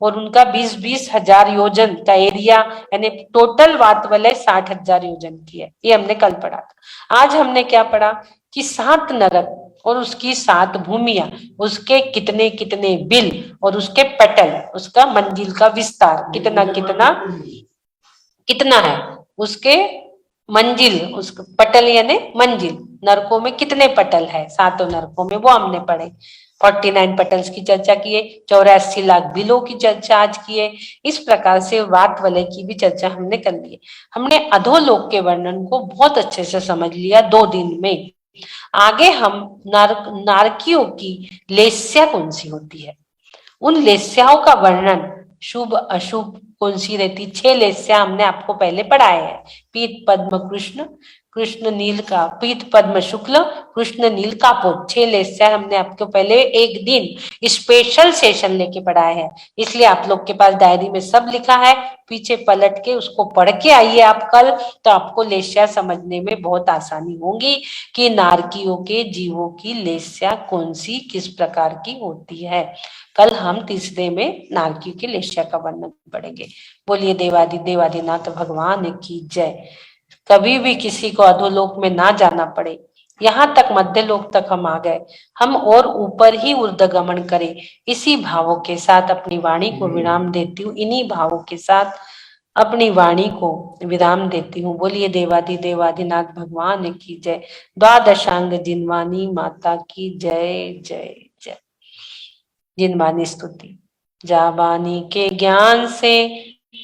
और उनका 20-20 हजार योजन का एरिया, यानी टोटल वात वलय 60 हजार योजन की है। ये हमने कल पढ़ा था। आज हमने क्या पढ़ा कि 7 नरक और उसकी 7 भूमियां, उसके कितने कितने बिल और उसके पटल, उसका मंजिल का विस्तार कितना कितना कितना है, उसके मंजिल, उस पटल यानी मंजिल, नरकों में कितने पटल है 7 नरकों में, वो हमने पढ़े। 49 पटल्स की चर्चा किए, 84 लाख बिलों की चर्चा आज किए। इस प्रकार से वात वलय की भी चर्चा हमने कर ली। हमने अधोलोक के वर्णन को बहुत अच्छे से समझ लिया 2 दिन में। आगे हम नारकियों की लेस्या कौन सी होती है, उन लेस्याओं का वर्णन, शुभ अशुभ कौन सी रहती, 6 लेस्या हमने आपको पहले पढ़ाए हैं। पीत पद्म कृष्ण, कृष्ण नील का, पीत पद्म शुक्ल, कृष्ण नील कापोत, 6 लेस्या हमने आपको पहले एक दिन स्पेशल सेशन लेके पढ़ाए हैं। इसलिए आप लोग के पास डायरी में सब लिखा है, पीछे पलट के उसको पढ़ के आइए आप कल, तो आपको लेस्या समझने में बहुत आसानी होगी कि नारकियों के जीवों की लेस्या कौन सी किस प्रकार की होती है। कल हम तीसरे में नारकियों की लेस्या का वर्णन पढ़ेंगे। बोलिए देवादिनाथ भगवान की जय। कभी भी किसी को अधोलोक में ना जाना पड़े, यहाँ तक मध्य लोक तक हम आ गए, हम और ऊपर ही ऊर्ध्वगमन करें, इसी भावों के साथ अपनी वाणी को विराम देती हूँ। इन्हीं भावों के साथ अपनी वाणी को विराम देती हूँ। बोलिए देवादिनाथ भगवान की जय। द्वादशांग जिनवानी माता की जय जय जय। जिनवानी स्तुति। जाबानी के ज्ञान से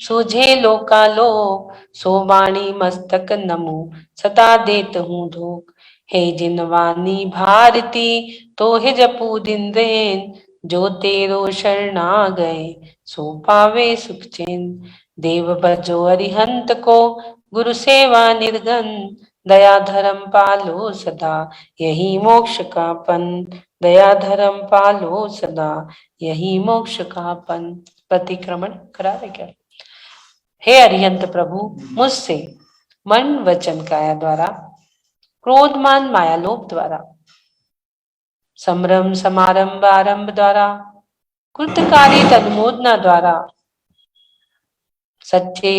सूझे लोकालोक, सो वाणी मस्तक नमो सदा देत हूँ धोख। हे जिनवानी भारती तो हे जपू दिन देन, जो तेरो शरणा गए सो पावे सुख चैन। देव बजो अरिहंत को गुरु सेवा निर्गन, दया धर्म पालो सदा यही मोक्ष का पंथ। दया धर्म पालो सदा यही मोक्ष का पंथ। प्रतिक्रमण करा रहे क्या? हे अरिहंत प्रभु, मुझसे मन वचन काया द्वारा, क्रोधमान मायालोभ द्वारा, संभ्रम समारंभ आरंभ द्वारा, कृतकारी तन्मोदना द्वारा, सच्चे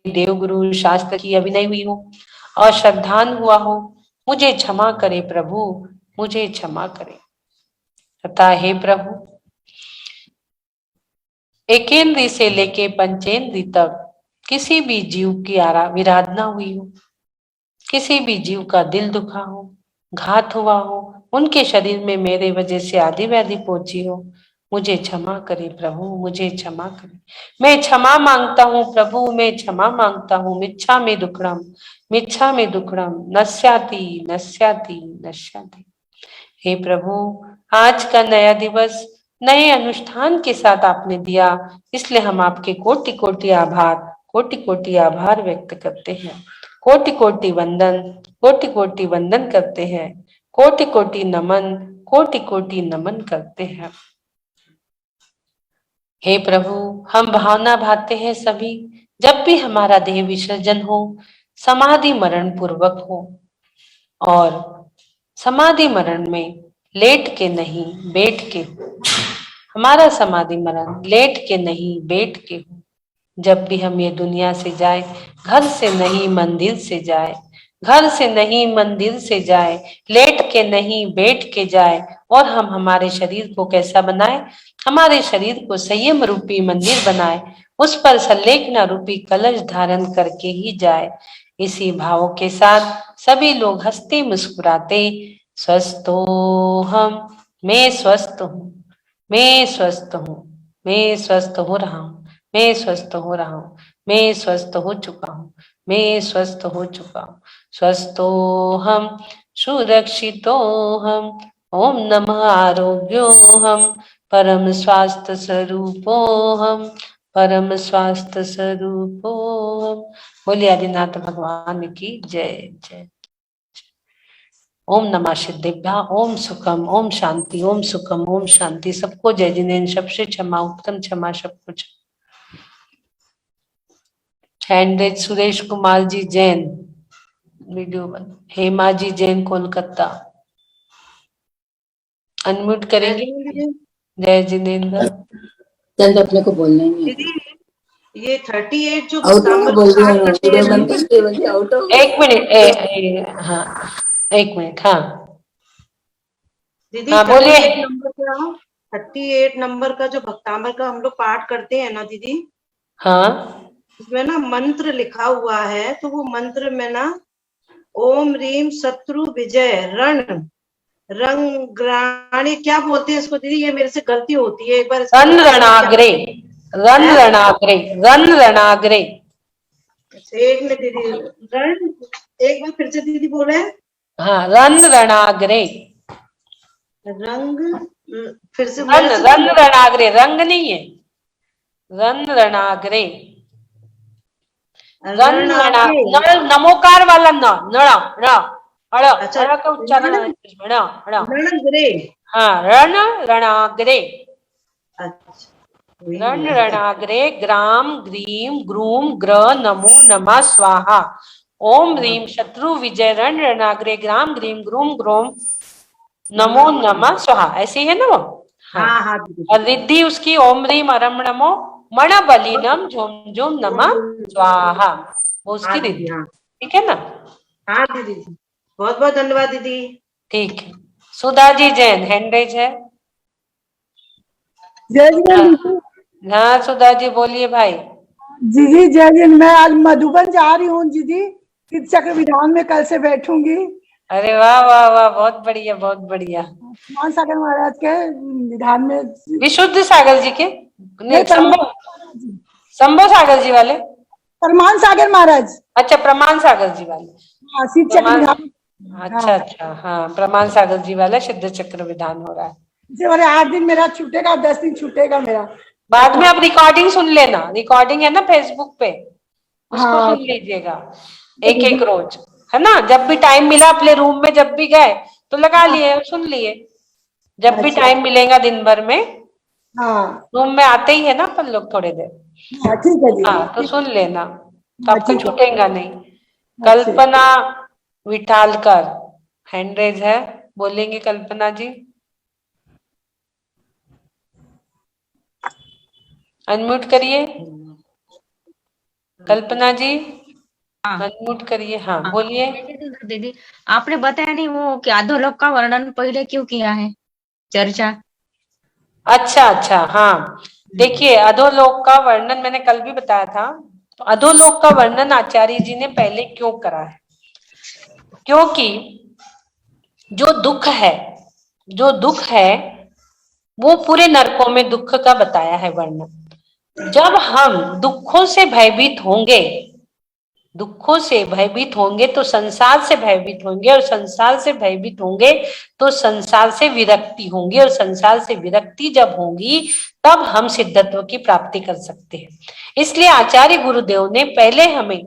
देवगुरु शास्त्र की अभिनय हुई हो, अश्रद्धान हुआ हो, मुझे क्षमा करे प्रभु, मुझे क्षमा करे। तथा हे प्रभु, एकेंद्री से लेके पंचेंद्री तक किसी भी जीव की विराधना हुई हो, किसी भी जीव का दिल दुखा हो, घात हुआ हो, उनके शरीर में मेरे वजह से आदि व्याधि पहुंची हो, मुझे क्षमा करे प्रभु, मुझे क्षमा करे। मैं क्षमा मांगता हूँ प्रभु, मैं क्षमा मांगता हूँ। मिच्छा में दुक्कडम, मिच्छा में दुक्कडम, नश्याति नश्याति नश्याति। हे प्रभु, आज का नया दिवस नए अनुष्ठान के साथ आपने दिया, इसलिए हम आपके कोटि कोटि आभार व्यक्त करते हैं। कोटि कोटि वंदन करते हैं, कोटि कोटि नमन करते हैं। हे प्रभु, हम भावना भाते हैं सभी, जब भी हमारा देह विसर्जन हो, समाधि मरण पूर्वक हो, और समाधि मरण में लेट के नहीं बैठ के हो। हमारा समाधि मरण लेट के नहीं बैठ के हो। जब भी हम ये दुनिया से जाए, घर से नहीं मंदिर से जाए, घर से नहीं मंदिर से जाए, लेट के नहीं बैठ के जाए। और हम हमारे शरीर को कैसा बनाए? हमारे शरीर को संयम रूपी मंदिर बनाए, उस पर संलेखना रूपी कलश धारण करके ही जाए। इसी भाव के साथ सभी लोग हंसते मुस्कुराते स्वस्थो हम, मैं स्वस्थ हूँ, मैं स्वस्थ हूँ, मैं स्वस्थ हो रहा हूँ, मैं स्वस्थ हो रहा हूँ, मैं स्वस्थ हो चुका हूँ, मैं स्वस्थ हो चुका हूँ। स्वस्थो हम, सुरक्षितो हम, ओम नमः आरोग्यो हम, परम स्वास्थ्य स्वरूपो हम, परम स्वास्थ्य स्वरूपो हम। बोलिए आदिनाथ भगवान की जय जय। ओम नमः सिद्धिभ्या, ओम सुखम, ओम शांति, ओम सुखम, ओम शांति। सबको जय जिनेन्द्र, सबसे क्षमा, उत्तम क्षमा सब कुछ। हैंडेज सुरेश कुमार जी जैन, वीडियो बन। हेमा जी जैन कोलकाता, अनम्यूट करेंगे। जय जिनेन्द्र। चंद अपने को बोलना ही नहीं। दीदी ये 38 जो आउट नंबर बोल रही स्टार्ट हूँ, करते हैं वीडियो ना, बंद करके बोलती आउट हो। एक मिनट, हाँ एक मिनट, हाँ दीदी हाँ 38 बोलिए। नंबर का 38 नंबर का जो भक्तामर का हम लोग पाठ करते हैं ना दीदी, हाँ उसमें ना मंत्र लिखा हुआ है। तो वो मंत्र में ना ओम रीम शत्रु विजय रण रंग्राणी, क्या बोलते हैं इसको दीदी? ये मेरे से गलती होती है, एक बार इसका रन रणाग्रे, रन है? रणाग्रे, रन रणाग्रे। एक मिनट दीदी, रण एक बार फिर से दीदी बोले। हाँ रन रणाग्रे, रंग, फिर से रन मेरे से रन रणाग्रे, रंग नहीं है, रन रणाग्रे, रन रणा, नमोकार वाला न, नड़ा ण, अड़, अच्छा, अड़ का उच्चारण है इसमें, ण, ण। रण ग्रे। हाँ रण रणाग्रे, अच्छा, वही रण है। रणाग्रे, ग्राम ग्रीम ग्रूम ग्र नमो नमः स्वाहा। ओम ह्रीम शत्रु विजय रण रणाग्रे, ग्राम ग्रीम ग्रूम ग्रोम नमो नमः स्वाहा। ऐसे ही है ना वो? हाँ हाँ हाँ दीदी। और रिद्धि उसकी ओम ह्रीम अरम नमो मण बलिनम झुम झुम नमः स्वाहा, वो उसकी हाँ रिद्धि। दीदी, हाँ ठीक है ना? हाँ दीदी, बहुत बहुत धन्यवाद दीदी। ठीक है। सुधा जी जैन, हैंड रेज है। जय जी। हाँ सुधा जी बोलिए भाई। जी जी जय जी। मैं आज मधुबन जा रही हूँ जी जी, तीर्थ चक्र विधान में कल से बैठूंगी। अरे वाह वाह वाह, बहुत बढ़िया बहुत बढ़िया। मान सागर महाराज के विधान में। विशुद्ध सागर जी के नहीं, शंभो सागर जी वाले। परमान सागर महाराज। अच्छा प्रमाण सागर जी वाले। हाँ, तीर्थ चक्र प्रमाण, विधान। अच्छा अच्छा, हाँ प्रमाण सागर जी वाला सिद्ध चक्र विधान हो रहा है। जैसे वाले 8 दिन मेरा छूटेगा, 10 दिन छूटेगा मेरा। बाद में आप रिकॉर्डिंग सुन लेना, रिकॉर्डिंग है ना फेसबुक पे, उसको हाँ सुन लीजिएगा एक एक रोज, है ना? जब भी टाइम मिला अपने रूम में जब भी गए तो लगा लिए और सुन लिए। जब भी अच्छा। टाइम मिलेगा दिन भर में, हाँ रूम में आते ही है ना अपन लोग थोड़ी देर। हाँ, ठीक है जी। हाँ तो सुन लेना, तो हाँ, आपका ठीक है। छूटेगा नहीं। अच्छा। कल्पना विठालकर, हैंड रेज है, बोलेंगे कल्पना जी? अनम्यूट करिए कल्पना जी, अनम्यूट करिए। हाँ बोलिए। दीदी आपने बताया नहीं वो कि अधोलोक का वर्णन पहले क्यों किया है चर्चा? अच्छा अच्छा, हाँ देखिए अधोलोक का वर्णन मैंने कल भी बताया था। तो अधोलोक का वर्णन आचार्य जी ने पहले क्यों करा है? क्योंकि जो दुख है वो पूरे नरकों में दुख का बताया है वर्णन। जब हम दुखों से भयभीत होंगे तो संसार से भयभीत होंगे, और संसार से भयभीत होंगे तो संसार से विरक्ति होंगी, और संसार से विरक्ति जब होगी तब हम सिद्धत्व की प्राप्ति कर सकते हैं। इसलिए आचार्य गुरुदेव ने पहले हमें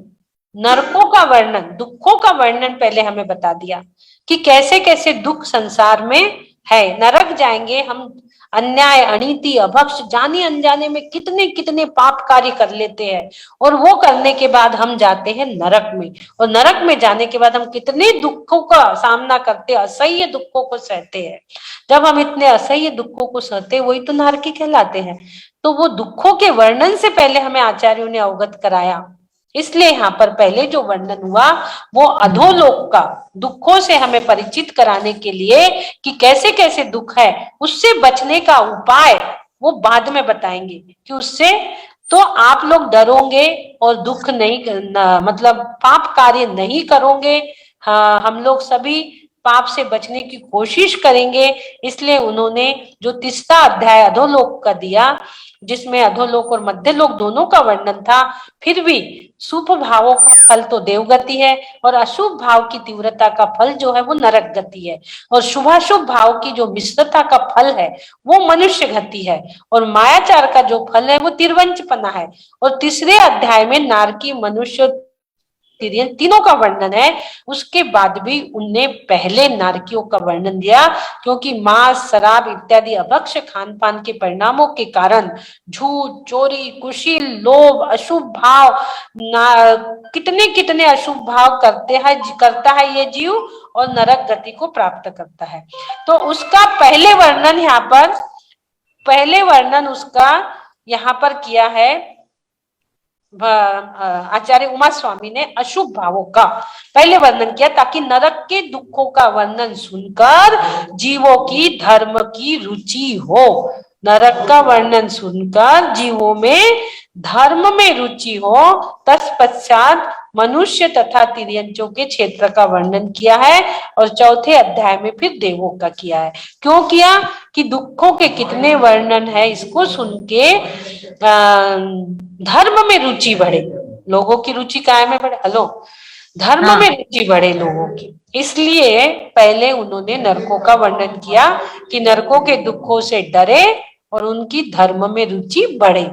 नरकों का वर्णन, दुखों का वर्णन पहले हमें बता दिया कि कैसे कैसे दुख संसार में है। नरक जाएंगे हम, अन्याय, अनीति, अभक्ष, जाने अनजाने में कितने कितने पाप कार्य कर लेते हैं, और वो करने के बाद हम जाते हैं नरक में, और नरक में जाने के बाद हम कितने दुखों का सामना करते हैं, असह्य दुखों को सहते हैं। जब हम इतने असह्य दुखों को सहते हैं, वही तो नरकी कहलाते हैं। तो वो दुखों के वर्णन से पहले हमें आचार्यों ने अवगत कराया। इसलिए यहाँ पर पहले जो वर्णन हुआ वो अधोलोक का, दुखों से हमें परिचित कराने के लिए कि कैसे कैसे दुख है, उससे बचने का उपाय वो बाद में बताएंगे कि उससे तो आप लोग डरोगे और दुख नहीं मतलब पाप कार्य नहीं करोगे। हाँ, हम लोग सभी पाप से बचने की कोशिश करेंगे। इसलिए उन्होंने जो तीसरा अध्याय अधोलोक का दिया, जिसमें अधोलोक और मध्यलोक दोनों का वर्णन था, फिर भी शुभ भावों का फल तो देवगति है, और अशुभ भाव की तीव्रता का फल जो है वो नरक गति है, और शुभाशुभ भाव की जो मिश्रता का फल है वो मनुष्य गति है, और मायाचार का जो फल है वो तिरवंचपना है। और तीसरे अध्याय में नारकी, मनुष्य, तिर्यन तीनों का वर्णन है। उसके बाद भी उनने पहले नारकियों का वर्णन दिया, क्योंकि मांस, शराब इत्यादि अभक्ष खान पान के परिणामों के कारण झूठ, चोरी, कुशील, लोभ, अशुभ भाव, कितने कितने अशुभ भाव करता है ये जीव, और नरक गति को प्राप्त करता है। तो उसका पहले वर्णन उसका यहाँ पर किया है आचार्य उमा स्वामी ने। अशुभ भावों का पहले वर्णन किया, ताकि नरक के दुखों का वर्णन सुनकर जीवों की धर्म की रुचि हो। नरक का वर्णन सुनकर जीवों में धर्म में रुचि हो। तत्पश्चात मनुष्य तथा तिर्यंचों के क्षेत्र का वर्णन किया है, और चौथे अध्याय में फिर देवों का किया है। क्यों किया? कि दुखों के कितने वर्णन है, इसको सुन के धर्म में रुचि बढ़े, लोगों की रुचि काय में बढ़े, धर्म में रुचि बढ़े लोगों की। इसलिए पहले उन्होंने नरकों का वर्णन किया कि नरकों के दुखों से डरे और उनकी धर्म में रुचि बढ़े।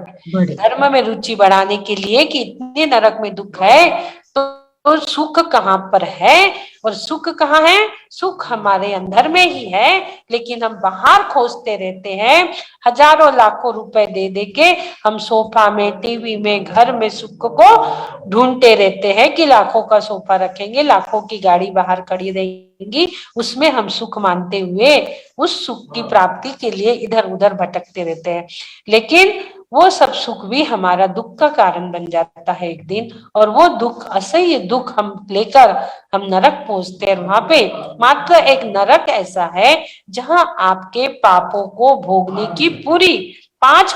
धर्म में रुचि बढ़ाने के लिए कि इतने नरक में दुख है, तो सुख कहाँ पर है, और सुख कहाँ है? सुख हमारे अंदर में ही है, लेकिन हम बाहर खोजते रहते हैं। हजारों लाखों रुपए दे दे के हम सोफा में, टीवी में, घर में सुख को ढूंढते रहते हैं कि लाखों का सोफा रखेंगे, लाखों की गाड़ी बाहर खड़ी रहेगी, उसमें हम सुख मानते हुए उस सुख की प्राप्ति के लिए इधर उधर भटकते रहते हैं। लेकिन वो सब सुख भी हमारा दुख का कारण बन जाता है एक दिन, और वो दुख, असह्य दुख हम लेकर हम नरक पहुंचते हैं। वहां पे मात्र एक नरक ऐसा है जहां आपके पापों को भोगने की पूरी 5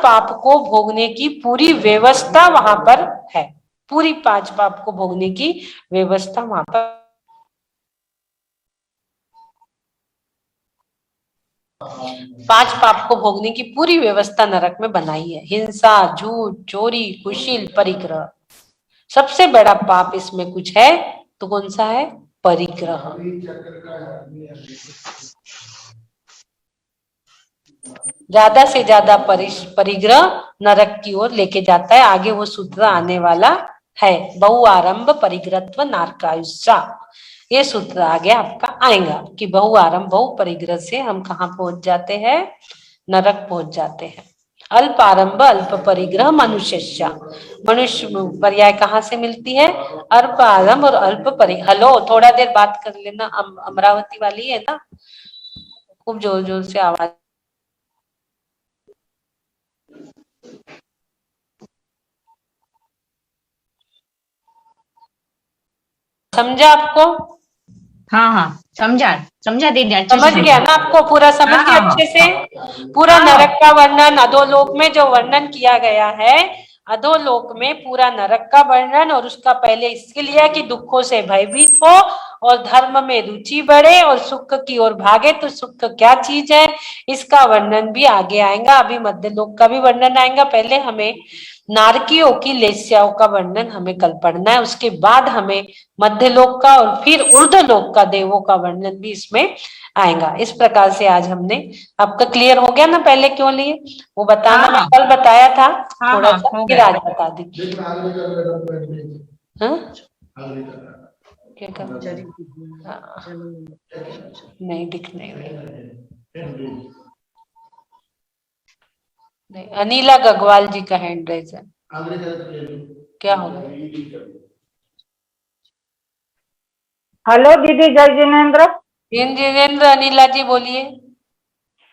पाप को भोगने की पूरी व्यवस्था वहां पर है। पूरी 5 पाप को भोगने की व्यवस्था वहां पर 5 पाप को भोगने की पूरी व्यवस्था नरक में बनाई है। हिंसा, झूठ, चोरी, कुशील, परिग्रह। सबसे बड़ा पाप इसमें कुछ है तो कौन सा है? परिग्रह। ज्यादा से ज्यादा परिग्रह नरक की ओर लेके जाता है। आगे वो सूत्र आने वाला है, बहुआरंभ परिग्रहत्व नारकायुषा। ये सूत्र आगे आपका आएगा कि बहुआरंभ, बहु परिग्रह से हम कहाँ पहुंच जाते हैं? नरक पहुंच जाते हैं। अल्प आरंभ अल्प परिग्रह मनुष्य। मनुष्य पर्याय कहाँ से मिलती है? अल्प आरंभ और अल्प परिग्रह। हेलो, थोड़ा देर बात कर लेना। अमरावती वाली है ना, खूब जोर जोर से आवाज। समझा आपको? हाँ, समझा दीदी, समझ गया ना आपको? पूरा समझ गया अच्छे से? पूरा नरक का वर्णन अधोलोक में जो वर्णन किया गया है, अधोलोक में पूरा नरक का वर्णन, और उसका पहले इसके लिए कि दुखों से भयभीत हो और धर्म में रुचि बढ़े और सुख की ओर भागे। तो सुख क्या चीज है, इसका वर्णन भी आगे आएगा। अभी मध्यलोक का भी वर्णन आएगा। पहले हमें नारकियों की लेस्याओं का वर्णन हमें कल पढ़ना है। उसके बाद हमें मध्यलोक का और फिर ऊर्ध्वलोक का देवों का वर्णन भी इसमें आएगा। इस प्रकार से आज हमने, आपका क्लियर हो गया ना पहले क्यों लिए, वो बताना मैं कल बताया था थोड़ा सा, हो फिर गया। आज बता दी। हाँ? क्या कर नहीं दिख नहीं नहीं, अनिला गगवाल जी का हैंड रेज है, क्या होगा? हेलो दीदी, जय जिनेन्द्र। जिनेन्द्र, अनिला जी बोलिए।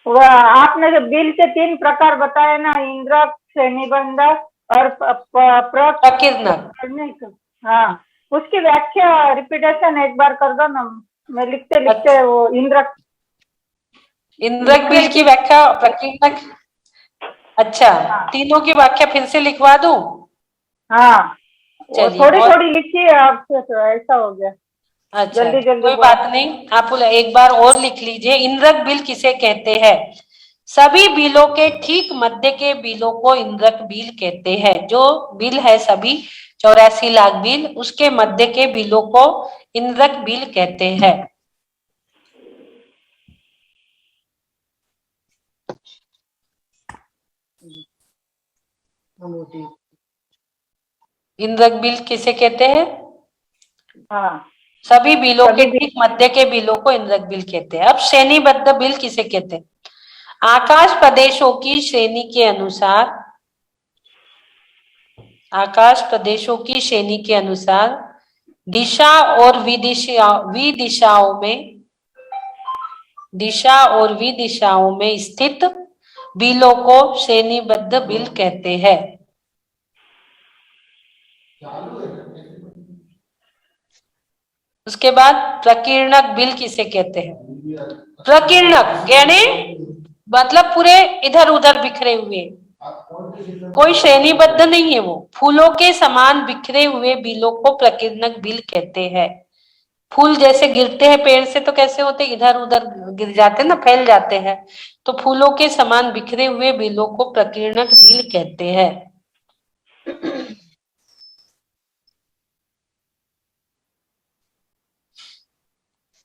आपने जो बिल के 3 प्रकार बताए ना, इंद्रक, श्रेणीबंध और प्रकीर्णक, हाँ, उसकी व्याख्या रिपीटेशन एक बार कर दो ना। मैं लिखते लिखते वो इंद्रक बिल की व्याख्या, प्रकीर्णक, अच्छा, तीनों की व्याख्या फिर से लिखवा दूं? हाँ, चलिए, थोड़ी थोड़ी लिखिए आपसे, तो ऐसा हो गया। अच्छा, जल्दी जल्दी कोई बात नहीं, आप एक बार और लिख लीजिए। इंद्रक बिल किसे कहते हैं? सभी बिलों के ठीक मध्य के बिलों को इंद्रक बिल कहते हैं। जो बिल है सभी 84 लाख बिल, उसके मध्य के बिलों को इंद्रक बिल कहते हैं। इंद्रक बिल किसे कहते हैं? हाँ, सभी बिलों के ठीक मध्य के बिलों को इंद्रक बिल कहते हैं। अब श्रेणीबद्ध बिल किसे कहते हैं? आकाश प्रदेशों की श्रेणी के अनुसार, आकाश प्रदेशों की श्रेणी के अनुसार दिशा और विदिशाओं में स्थित बिलों को श्रेणीबद्ध बिल कहते हैं। उसके बाद प्रकीर्णक बिल किसे कहते हैं? प्रकीर्णक यानी मतलब पूरे इधर उधर बिखरे हुए, कोई श्रेणीबद्ध नहीं है, वो फूलों के समान बिखरे हुए बिलों को प्रकीर्णक बिल कहते हैं। फूल जैसे गिरते हैं पेड़ से तो कैसे होते, इधर उधर गिर जाते हैं ना, फैल जाते हैं, तो फूलों के समान बिखरे हुए बिलों को प्रकीर्णक बिल कहते हैं।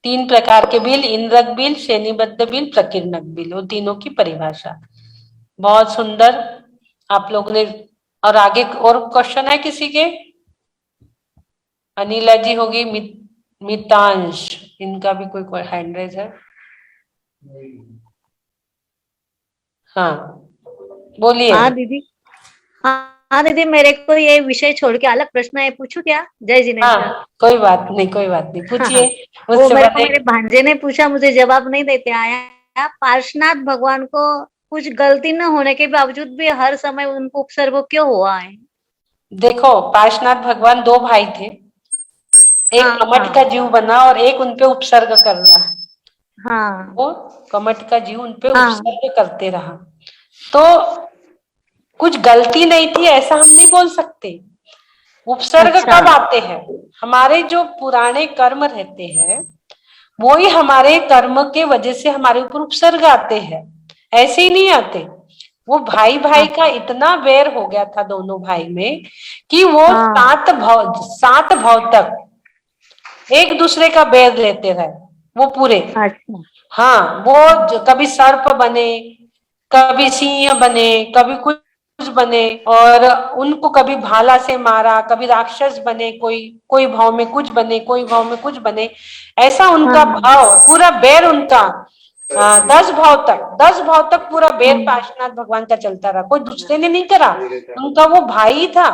तीन प्रकार के बिल, इंद्रक बिल, श्रेणीबद्ध बिल, प्रकीर्णक बिल, वो तीनों की परिभाषा बहुत सुंदर आप लोग ने। और आगे और क्वेश्चन है किसी के? अनिला जी होगी, मितांश, इनका भी कोई हैंड रेज है? हाँ बोलिए। हाँ दीदी, हाँ दीदी, मेरे को ये विषय छोड़ के अलग प्रश्न है, पूछू क्या? जय जिनेन्द्र। हाँ कोई बात नहीं, कोई बात नहीं, पूछिए। वो मेरे भांजे ने पूछा, मुझे जवाब नहीं देते आया। पार्श्वनाथ भगवान को कुछ गलती न होने के बावजूद भी हर समय उनको उपसर्ग क्यों हुआ है? देखो, पार्श्वनाथ भगवान 2 भाई थे, एक कमठ का जीव बना और एक उनपे उपसर्ग कर रहा। हाँ, वो कमठ का जीव उनपे उपसर्ग करते रहा, तो कुछ गलती नहीं थी ऐसा हम नहीं बोल सकते। उपसर्ग कब आते हैं? हमारे जो पुराने कर्म रहते हैं वो ही हमारे कर्म के वजह से हमारे ऊपर उपसर्ग आते हैं, ऐसे ही नहीं आते। वो भाई भाई का इतना वैर हो गया था दोनों भाई में कि वो 7 भाव तक एक दूसरे का बैर लेते रहे, वो पूरे। हाँ, वो कभी सर्प बने, कभी सिंह बने, कभी कुछ बने, और उनको कभी भाला से मारा, कभी राक्षस बने, कोई भाव में कुछ बने, कोई भाव में कुछ बने, ऐसा उनका भाव, पूरा बैर उनका 10 भाव तक पूरा बैर पार्श्वनाथ भगवान का चलता रहा। कोई दूसरे ने नहीं करा, उनका वो भाई था,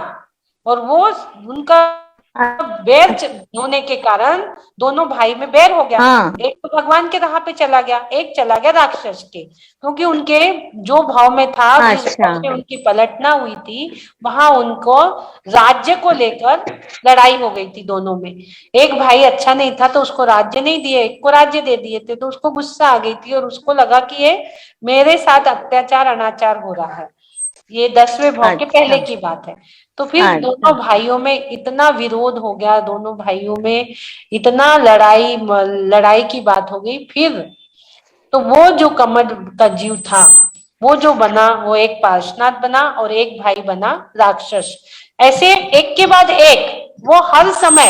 और वो उनका बैर होने के कारण दोनों भाई में बैर हो गया। एक तो भगवान के राह पे चला गया, एक चला गया राक्षस के, क्योंकि उनके जो भाव में था, जिस भाव में उनकी पलटना हुई थी, वहां उनको राज्य को लेकर लड़ाई हो गई थी दोनों में। एक भाई अच्छा नहीं था तो उसको राज्य नहीं दिए, एक को राज्य दे दिए थे, तो उसको गुस्सा आ गई थी और उसको लगा कि ये मेरे साथ अत्याचार अनाचार हो रहा है। ये 10वें भाव के पहले की बात है। तो फिर दोनों भाइयों में इतना विरोध हो गया, दोनों भाइयों में इतना लड़ाई की बात हो गई। फिर तो वो जो कमठ का जीव था वो जो बना वो एक पार्श्वनाथ बना और एक भाई बना राक्षस। ऐसे एक के बाद एक वो हर समय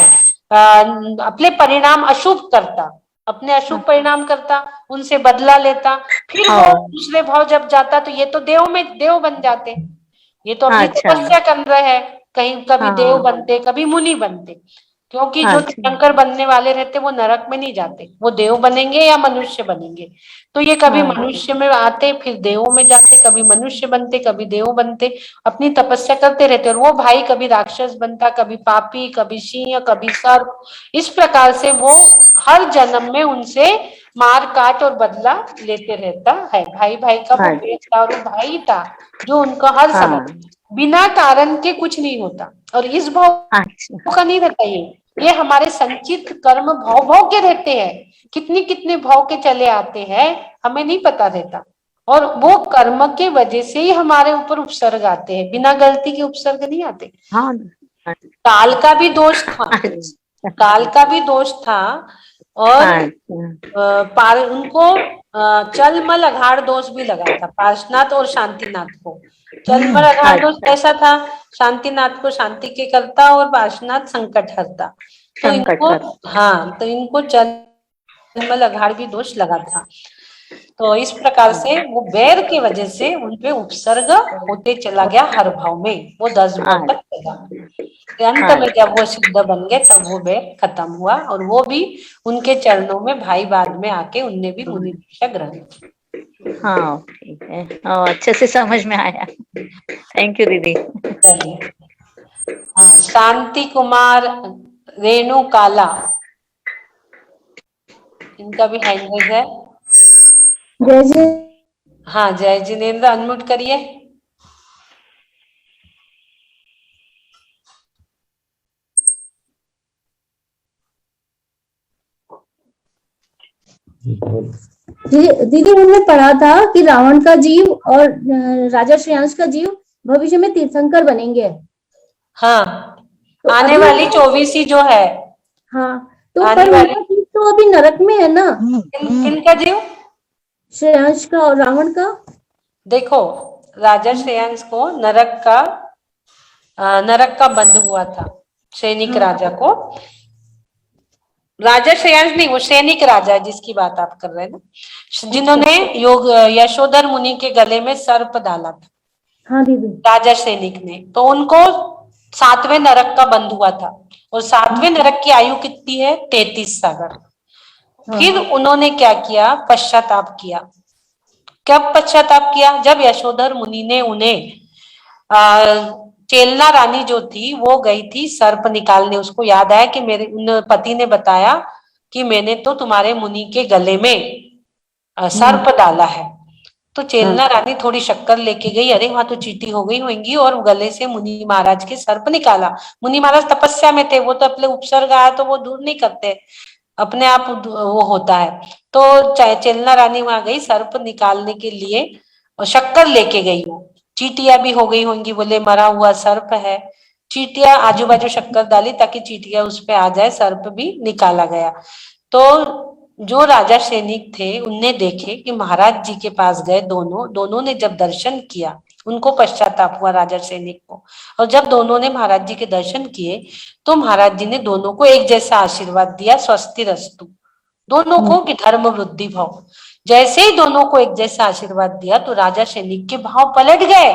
अपने परिणाम अशुभ करता, अपने अशुभ परिणाम करता, उनसे बदला लेता। फिर वो दूसरे भाव जब जाता तो ये तो देव में देव बन जाते, ये तो अपनी अच्छा। तपस्या कर रहे हैं, कहीं कभी देव बनते कभी मुनि बनते, क्योंकि जो तीर्थंकर बनने वाले रहते वो नरक में नहीं जाते, वो देव बनेंगे या मनुष्य बनेंगे। तो ये कभी मनुष्य में आते फिर देवों में जाते, कभी मनुष्य बनते कभी देव बनते, अपनी तपस्या करते रहते। और वो भाई कभी राक्षस बनता, कभी पापी, कभी सिंह, कभी सर्प। इस प्रकार से वो हर जन्म में उनसे मार काट और बदला लेते रहता है। भाई भाई का वो भेद था और वो भाई था जो उनका हर समय बिना कारण के कुछ नहीं होता। और इस भाव का नहीं रहता, ये हमारे संचित कर्म भाव भाव के रहते हैं, कितने कितने भाव के चले आते हैं हमें नहीं पता रहता। और वो कर्म के वजह से ही हमारे ऊपर उपसर्ग आते हैं, बिना गलती के उपसर्ग नहीं आते। काल का भी दोष था, काल का भी दोष था। और उनको चलमल अघाड़ दोष भी लगा था पार्श्वनाथ और शांतिनाथ को। चलमल अघाड़ दोष कैसा था? शांतिनाथ को शांति के करता और पार्श्वनाथ संकट हरता। तो इनको तो इनको चलमल अघाड़ भी दोष लगा था। तो इस प्रकार से वो बैर की वजह से उनपे उपसर्ग होते चला गया हर भाव में, वो 10 भाव तक चला। अंत में जब वो सिद्ध बन गए तब वो बैर खत्म हुआ। और वो भी उनके चरणों में भाई बाद में आके उनने भी मुनि दीक्षा ग्रहण की। हाँ ठीक है, अच्छे से समझ में आया। थैंक यू दीदी। हाँ, शांति कुमार रेणु काला, इनका भी हैंड रेज है। जय जी। हाँ जय जिनेन्द्र, अनम्यूट करिए। दीदी हमने पढ़ा था कि रावण का जीव और राजा श्रेयांश का जीव भविष्य में तीर्थंकर बनेंगे। हाँ, तो आने वाली 24 जो है। हाँ, तो पर उनका जीव तो अभी नरक में है ना। किनका जीव? श्रेयांश का और रावण का। देखो, राजा श्रेयांश को नरक का बंध हुआ था, सैनिक राजा को। राजा श्रेयांश नहीं, वो सैनिक राजा है जिसकी बात आप कर रहे हैं ना, जिन्होंने यशोधर मुनि के गले में सर्प डाला था। हाँ दीदी। राजा सैनिक ने, तो उनको 7वें नरक का बंध हुआ था। और 7वें नरक की आयु कितनी है? 33 सागर। फिर उन्होंने क्या किया? पश्चाताप किया। कब पश्चाताप किया? जब यशोधर मुनि ने उन्हें चेलना रानी जो थी वो गई थी सर्प निकालने। उसको याद आया कि मेरे पति ने बताया कि मैंने तो तुम्हारे मुनि के गले में सर्प डाला है। तो चेलना रानी थोड़ी शक्कर लेके गई, अरे वहां तो चींटी हो गई होंगी, और गले से मुनि महाराज के सर्प निकाला। मुनि महाराज तपस्या में थे, वो तो अपने उपसर्ग आया तो वो दूर नहीं करते, अपने आप वो होता है। तो चेलना रानी वहां गई सर्प निकालने के लिए और शक्कर लेके गई। वो चीटियां भी हो गई होंगी, बोले मरा हुआ सर्प है। चीटियां आजू बाजू शक्कर डाली ताकि चीटियां उस पे आ जाए, सर्प भी निकाला गया। तो जो राजा सैनिक थे उनने देखे कि महाराज जी के पास गए, दोनों ने जब दर्शन किया, उनको पश्चाताप हुआ राजा सैनिक को। और जब दोनों ने महाराज जी के दर्शन किए तो महाराज जी ने दोनों को एक जैसा आशीर्वाद दिया, स्वस्तिरस्तु, दोनों को कि धर्म वृद्धि भाव। जैसे ही दोनों को एक जैसा आशीर्वाद दिया तो राजा सैनिक के भाव पलट गए।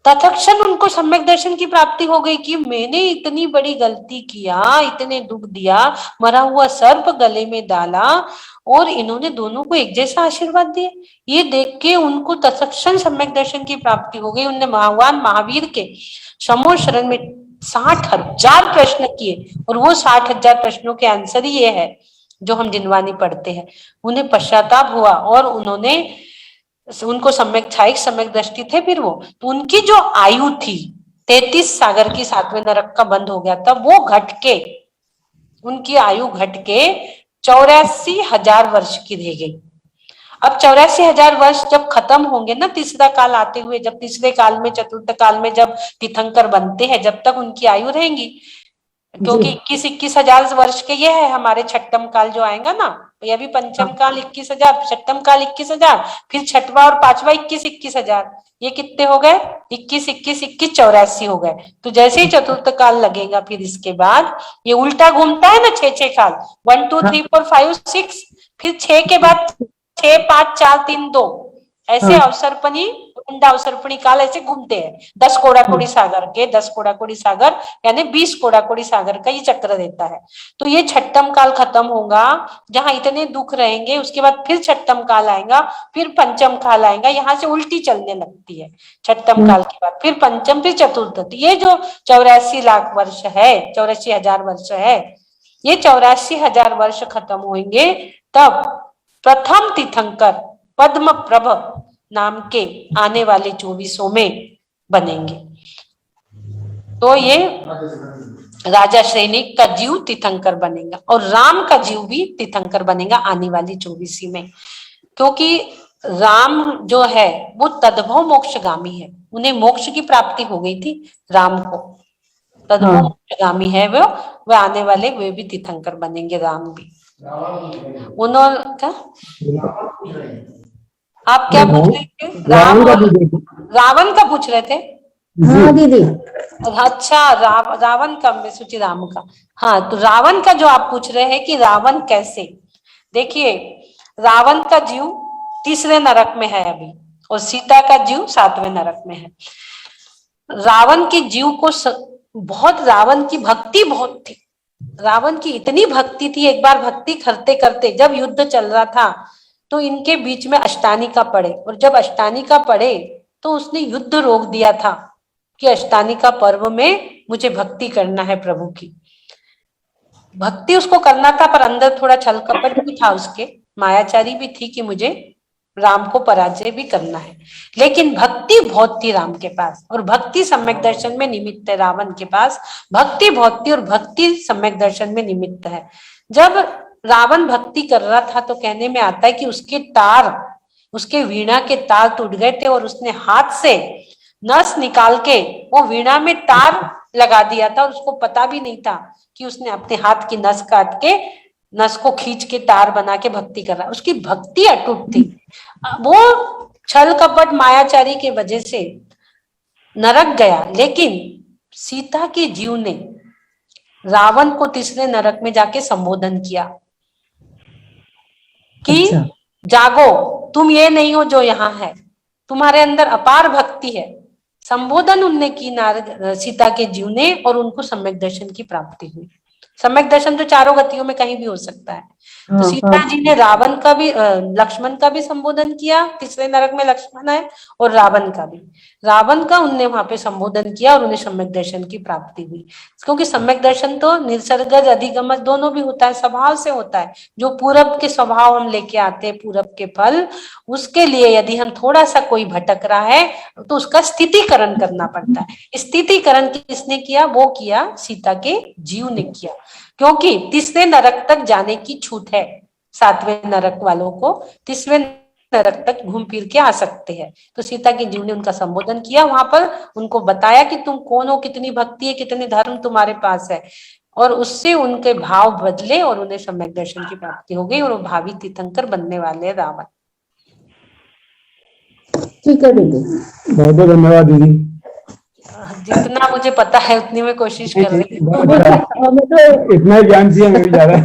तत्क्षण उनको सम्यक दर्शन की प्राप्ति हो गई कि मैंने इतनी बड़ी गलती किया, इतने दुख दिया, मरा हुआ सर्प गले में डाला और इन्होंने दोनों को एक जैसा आशीर्वाद दिया। ये देख के उनको तत्क्षण सम्यक दर्शन की प्राप्ति हो गई। उन्होंने भगवान महावीर के समूह शरण में 60,000 प्रश्न किए और वो 60,000 प्रश्नों के आंसर ही ये है जो हम जिनवानी पढ़ते हैं। उन्हें पश्चाताप हुआ और उनको सम्यक दृष्टि थे। फिर वो तो उनकी जो आयु थी 33 सागर की, 7वें नरक का बंद हो गया था, वो घट के उनकी आयु घट के 84,000 वर्ष की रह गई। अब 84,000 वर्ष जब खत्म होंगे ना, तीसरा काल आते हुए, जब तीसरे काल में, चतुर्थ काल में जब तीर्थंकर बनते हैं, जब तक उनकी आयु रहेंगी क्योंकि 21,000 वर्ष के ये है हमारे छठम काल जो आएगा ना, ये अभी पंचम काल 21,000, छठम काल 21,000, फिर छठवा और पांचवा 21,000, ये कितने हो गए? 21, 21, 21, 84 हो गए। तो जैसे ही चतुर्थ काल लगेगा फिर इसके बाद ये उल्टा घूमता है ना, 6 काल, 1 2 3 4 5 6, फिर 6 के बाद 6 5 4 3 2, ऐसे अवसर्पणी कुंडा अवसर्पणी काल ऐसे घूमते हैं। 10 कोड़ाकोड़ी सागर के 10 कोड़ाकोड़ी सागर यानी 20 कोड़ाकोड़ी सागर का ये चक्र देता है। तो ये छठम काल खत्म होगा जहां इतने दुख रहेंगे, उसके बाद फिर छठम काल आएगा, फिर पंचम काल आएगा, यहाँ से उल्टी चलने लगती है। छठम काल के बाद फिर पंचम, फिर चतुर्थ। तो ये जो 84 लाख वर्ष है, 84,000 वर्ष है, ये 84,000 वर्ष खत्म होंगे तब प्रथम तीर्थंकर पद्म प्रभ नाम के आने वाले 24 में बनेंगे। तो ये राजा सैनिक का जीव तीर्थंकर बनेगा और राम का जीव भी तीर्थंकर बनेगा आने वाली 24 में, क्योंकि राम जो है वो तद्भव मोक्षगामी है, उन्हें मोक्ष की प्राप्ति हो गई थी राम को, तद्भव मोक्षगामी है वो आने वाले वे भी तीर्थंकर बनेंगे, राम भी। उन्होंने क्या आप क्या पूछ रहे थे? रावण का पूछ रहे थे? हाँ दीदी। अच्छा, रावण का, मैं सोची राम का। हाँ, तो रावण का जो आप पूछ रहे हैं कि रावण कैसे, देखिए रावण का जीव तीसरे नरक में है अभी और सीता का जीव 7वें नरक में है। रावण के जीव को बहुत, रावण की भक्ति बहुत थी, रावण की इतनी भक्ति थी, एक बार भक्ति करते करते जब युद्ध चल रहा था तो इनके बीच में अष्टानिका पड़े, और जब अष्टानिका पड़े तो उसने युद्ध रोक दिया था कि अष्टानिका पर्व में मुझे भक्ति करना है, प्रभु की भक्ति उसको करना था, पर अंदर थोड़ा छल कपट भी था, उसके मायाचारी भी थी कि मुझे राम को पराजय भी करना है, लेकिन भक्ति बहुत थी राम के पास, और भक्ति सम्यक दर्शन में निमित्त है। रावण के पास भक्ति बहुत थी और भक्ति सम्यक दर्शन में निमित्त है। जब रावण भक्ति कर रहा था तो कहने में आता है कि उसके तार, उसके वीणा के तार टूट गए थे और उसने हाथ से नस निकाल के वो वीणा में तार लगा दिया था, और उसको पता भी नहीं था कि उसने अपने हाथ की नस काट के, नस को खींच के तार बना के भक्ति कर रहा। उसकी भक्ति अटूट थी। वो छल कपट मायाचारी के वजह से नरक गया, लेकिन सीता के जीव ने रावण को तीसरे नरक में जाके संबोधन किया कि जागो, तुम ये नहीं हो जो यहाँ है, तुम्हारे अंदर अपार भक्ति है। संबोधन उनने की सीता के जीव ने, और उनको सम्यक दर्शन की प्राप्ति हुई। सम्यक दर्शन तो चारों गतियों में कहीं भी हो सकता है। तो सीता जी ने रावण का भी, लक्ष्मण का भी संबोधन किया, तीसरे नरक में लक्ष्मण है, और रावण का भी, रावण का उनने वहां पे संबोधन किया और उन्हें सम्यक दर्शन की प्राप्ति हुई। क्योंकि सम्यक दर्शन तो निर्सर्गज अधिगमज दोनों भी होता है, स्वभाव से होता है। जो पूरब के स्वभाव हम लेके आते हैं, पूरब के फल, उसके लिए यदि हम थोड़ा सा कोई भटक रहा है तो उसका स्थितिकरण करना पड़ता है। स्थितिकरण किसने किया? वो किया सीता के जीव ने किया, क्योंकि तीसरे नरक तक जाने की छूट है। 7वें नरक वालों को तीसरे नरक तक घूम फिर के आ सकते हैं। तो सीता के जीव ने उनका संबोधन किया, वहां पर उनको बताया कि तुम कौन हो, कितनी भक्ति है, कितने धर्म तुम्हारे पास है, और उससे उनके भाव बदले और उन्हें सम्यक दर्शन की प्राप्ति हो गई, और वो भावी तीर्थंकर बनने वाले रावण। ठीक है दीदी, बहुत बहुत धन्यवाद दीदी। जितना मुझे पता है उतनी मैं कोशिश कर रही हूँ। तो इतना ज्ञान चाहिए हमें भी ज्यादा।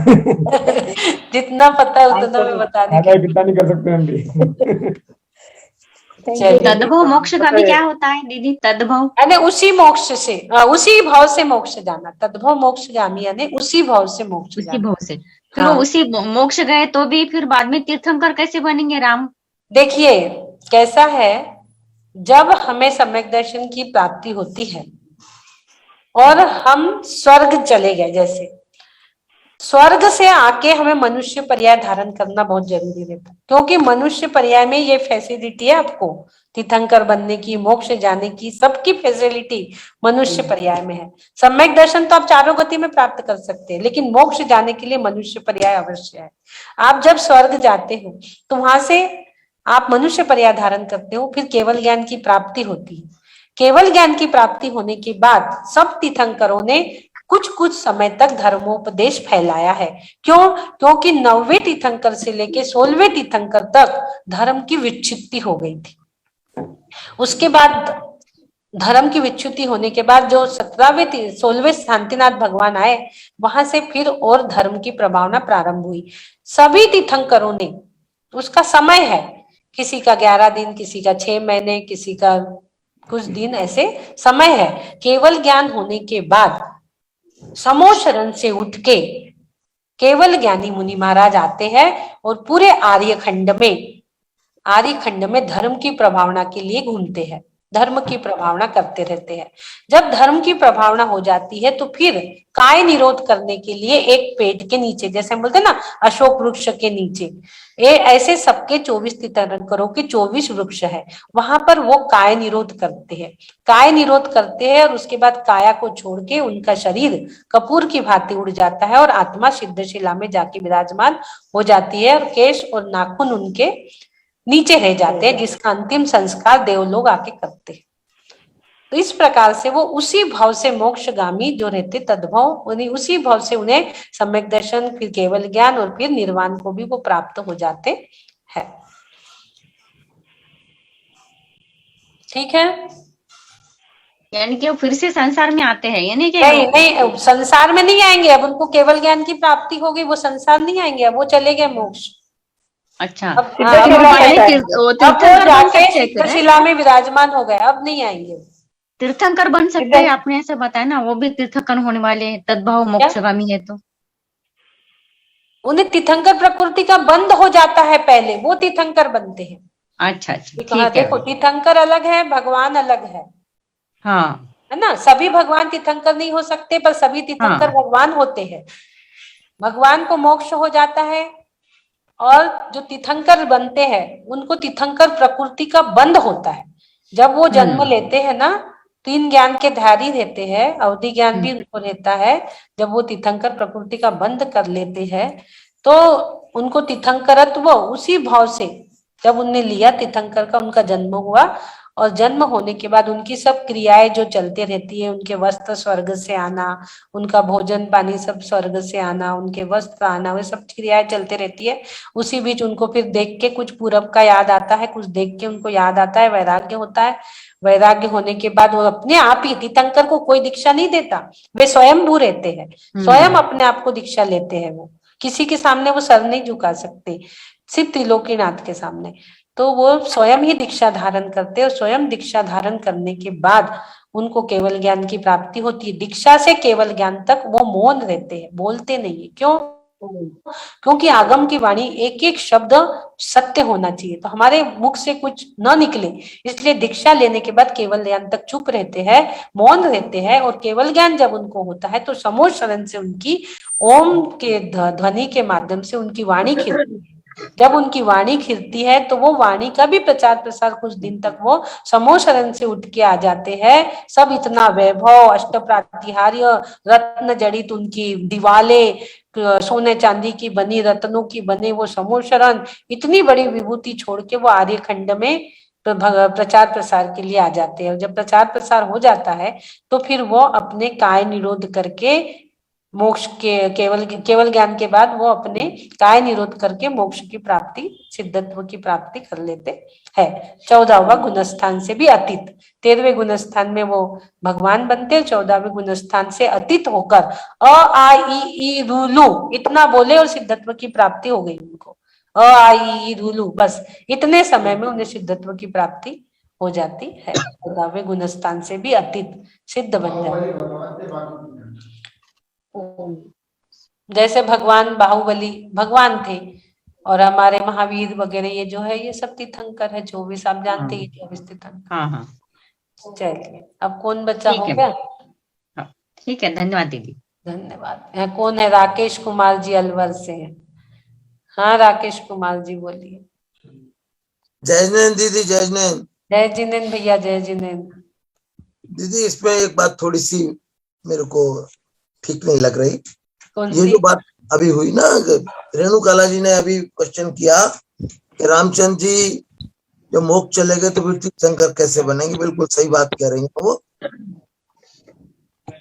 जितना पता है उतना मैं बताने की, कितना नहीं कर सकते हम भी। तद्भव मोक्षगामी क्या होता है दीदी? तद्भव यानी उसी मोक्ष से, उसी भाव से मोक्ष जाना। तद्भव मोक्षगामी यानी उसी भाव से मोक्ष, उसी भाव से। फिर वो उसी मोक्ष गए तो भी फिर बाद में तीर्थंकर कैसे बनेंगे राम? देखिए कैसा है, जब हमें सम्यक दर्शन की प्राप्ति होती है और हम स्वर्ग चले गए, जैसे स्वर्ग से आके हमें मनुष्य पर्याय धारण करना बहुत जरूरी रहता है, क्योंकि मनुष्य पर्याय में ये फैसिलिटी है आपको तीर्थंकर बनने की, मोक्ष जाने की, सबकी फैसिलिटी मनुष्य पर्याय में है। सम्यक दर्शन तो आप चारों गति में प्राप्त कर सकते हैं, लेकिन मोक्ष जाने के लिए मनुष्य पर्याय अवश्य है। आप जब स्वर्ग जाते हो तो वहां से आप मनुष्य पर्याय धारण करते हो, फिर केवल ज्ञान की प्राप्ति होती है। केवल ज्ञान की प्राप्ति होने के बाद सब तीर्थंकरों ने कुछ कुछ समय तक धर्मोपदेश फैलाया है। क्यों? क्योंकि 9वें तीर्थंकर से लेके 16वें तीर्थंकर तक धर्म की विच्छित्ति हो गई थी। उसके बाद धर्म की विच्छित्ति होने के बाद जो 17वें 16वें शांतिनाथ भगवान आए, वहां से फिर और धर्म की प्रभावना प्रारंभ हुई। सभी तीर्थंकरों ने, उसका समय है, किसी का 11 दिन, किसी का 6 महीने, किसी का कुछ दिन, ऐसे समय है। केवल ज्ञान होने के बाद समो शरण से उठ के केवल ज्ञानी मुनि महाराज आते हैं और पूरे आर्यखंड में धर्म की प्रभावना के लिए घूमते हैं, धर्म की प्रभावना करते रहते हैं। जब धर्म की प्रभावना हो जाती है तो फिर काय निरोध करने के लिए एक पेड़ के नीचे, जैसे हम बोलते हैं ना, अशोक वृक्ष के नीचे, ये ऐसे सबके 24 तीर्थंकरों के 24 वृक्ष है, वहां पर वो काय निरोध करते हैं। काय निरोध करते हैं और उसके बाद काया को छोड़ के उनका शरीर कपूर की भांति उड़ जाता है और आत्मा सिद्धशिला में जाके विराजमान हो जाती है और केश और नाखून उनके नीचे रह जाते हैं, जिसका अंतिम संस्कार देवलोग आके करते हैं। तो इस प्रकार से वो उसी भाव से मोक्षगामी जो रहते तद्भाव, उसी भाव से उन्हें सम्यक दर्शन, फिर केवल ज्ञान और फिर निर्वाण को भी वो प्राप्त हो जाते हैं। ठीक है, यानी कि वो फिर से संसार में आते हैं, यानी कि नहीं, संसार में नहीं आएंगे। अब उनको केवल ज्ञान की प्राप्ति हो गई, वो संसार नहीं आएंगे, अब वो चले गए मोक्ष। अच्छा, अब शिला में विराजमान हो गए, अब नहीं आएंगे। तीर्थंकर बन सकते हैं, आपने ऐसे बताया ना, वो भी तीर्थंकर होने वाले हैं, तद्भाव मोक्षगामी है, तो उन्हें तीर्थंकर प्रकृति का बंध हो जाता है, पहले वो तीर्थंकर बनते हैं। अच्छा, ठीक है। देखो, तीर्थंकर अलग है, भगवान अलग है, हाँ, है ना। सभी भगवान तीर्थंकर नहीं हो सकते, पर सभी तीर्थंकर भगवान होते हैं। भगवान को मोक्ष हो जाता है और जो तीर्थंकर बनते हैं उनको तीर्थंकर प्रकृति का बंध होता है। जब वो जन्म लेते हैं ना, 3 ज्ञान के धारी रहते हैं, अवधि ज्ञान भी उनको रहता है। जब वो तीर्थंकर प्रकृति का बंध कर लेते हैं तो उनको तीर्थंकरत्व उसी भाव से, जब उनने लिया तीर्थंकर का, उनका जन्म हुआ और जन्म होने के बाद उनकी सब क्रियाएं जो चलते रहती है, उनके वस्त्र स्वर्ग से आना, उनका भोजन पानी सब स्वर्ग से आना, उनके वस्त्र आना, वे सब क्रियाएं चलते रहती है। उसी बीच उनको फिर देख के कुछ पूरब का याद आता है, कुछ देख के उनको याद आता है, वैराग्य होता है। वैराग्य होने के बाद वो अपने आप ही, तीर्थंकर को कोई दीक्षा नहीं देता, वे स्वयंभू रहते हैं, स्वयं अपने आप को दीक्षा लेते हैं। वो किसी के सामने वो सर नहीं झुका सकते, सिर्फ त्रिलोकीनाथ के सामने। तो वो स्वयं ही दीक्षा धारण करते हैं और स्वयं दीक्षा धारण करने के बाद उनको केवल ज्ञान की प्राप्ति होती है। दीक्षा से केवल ज्ञान तक वो मौन रहते हैं, बोलते नहीं है। क्यों? क्योंकि आगम की वाणी एक एक शब्द सत्य होना चाहिए, तो हमारे मुख से कुछ न निकले, इसलिए दीक्षा लेने के बाद केवल ज्ञान तक चुप रहते हैं, मौन रहते हैं। और केवल ज्ञान जब उनको होता है तो समो शरण से उनकी ओम के ध्वनि के माध्यम से उनकी वाणी खिलती है। जब उनकी वाणी खिलती है तो वो वाणी का भी प्रचार प्रसार कुछ दिन तक वो समो शरण से उठ के आ जाते हैं। सब इतना वैभव, अष्ट प्रातिहार्य, रत्न जड़ित उनकी दीवाले, सोने चांदी की बनी, रत्नों की बने वो समो शरण, इतनी बड़ी विभूति छोड़ के वो आर्यखंड में प्रचार प्रसार के लिए आ जाते हैं। जब प्रचार प्रसार हो जाता है तो फिर वो अपने काय निरोध करके मोक्ष के केवल ज्ञान के बाद वो अपने काय निरोध करके मोक्ष की प्राप्ति, सिद्धत्व की प्राप्ति कर लेते हैं। 14वां गुणस्थान से भी अतीत, 13वें गुणस्थान में वो भगवान बनते हैं। 14वें गुणस्थान से अतीत होकर अ आ ई रू लू इतना बोले और सिद्धत्व की प्राप्ति हो गई उनको। अ आ ई रू लू, बस इतने समय में उन्हें सिद्धत्व की प्राप्ति हो जाती है। 14वें गुणस्थान से भी अतीत सिद्ध बन जाते। जैसे भगवान बाहुबली भगवान थे और हमारे महावीर वगैरह ये जो है ये सब तीर्थंकर है। 24 आप जानते हैं, 24 तीर्थंकर। चलिए, अब कौन बच्चा हो गया? ठीक है, धन्यवाद दीदी। धन्यवाद। कौन है? राकेश कुमार जी अलवर से है। हाँ राकेश कुमार जी बोलिए। जय जिनेंद्र दीदी, जय जिनेंद्र। जय जिनेंद्र भैया, जय जिनेंद्र। दीदी इसमें एक बात थोड़ी सी मेरे को ठीक नहीं लग रही। ये जो बात अभी हुई ना, रेणुकाला जी ने अभी क्वेश्चन किया कि रामचंद्र जी जब मोक्ष चले गए तो फिर तीर्थंकर कैसे बनेंगे। बिल्कुल सही बात कह रही है वो।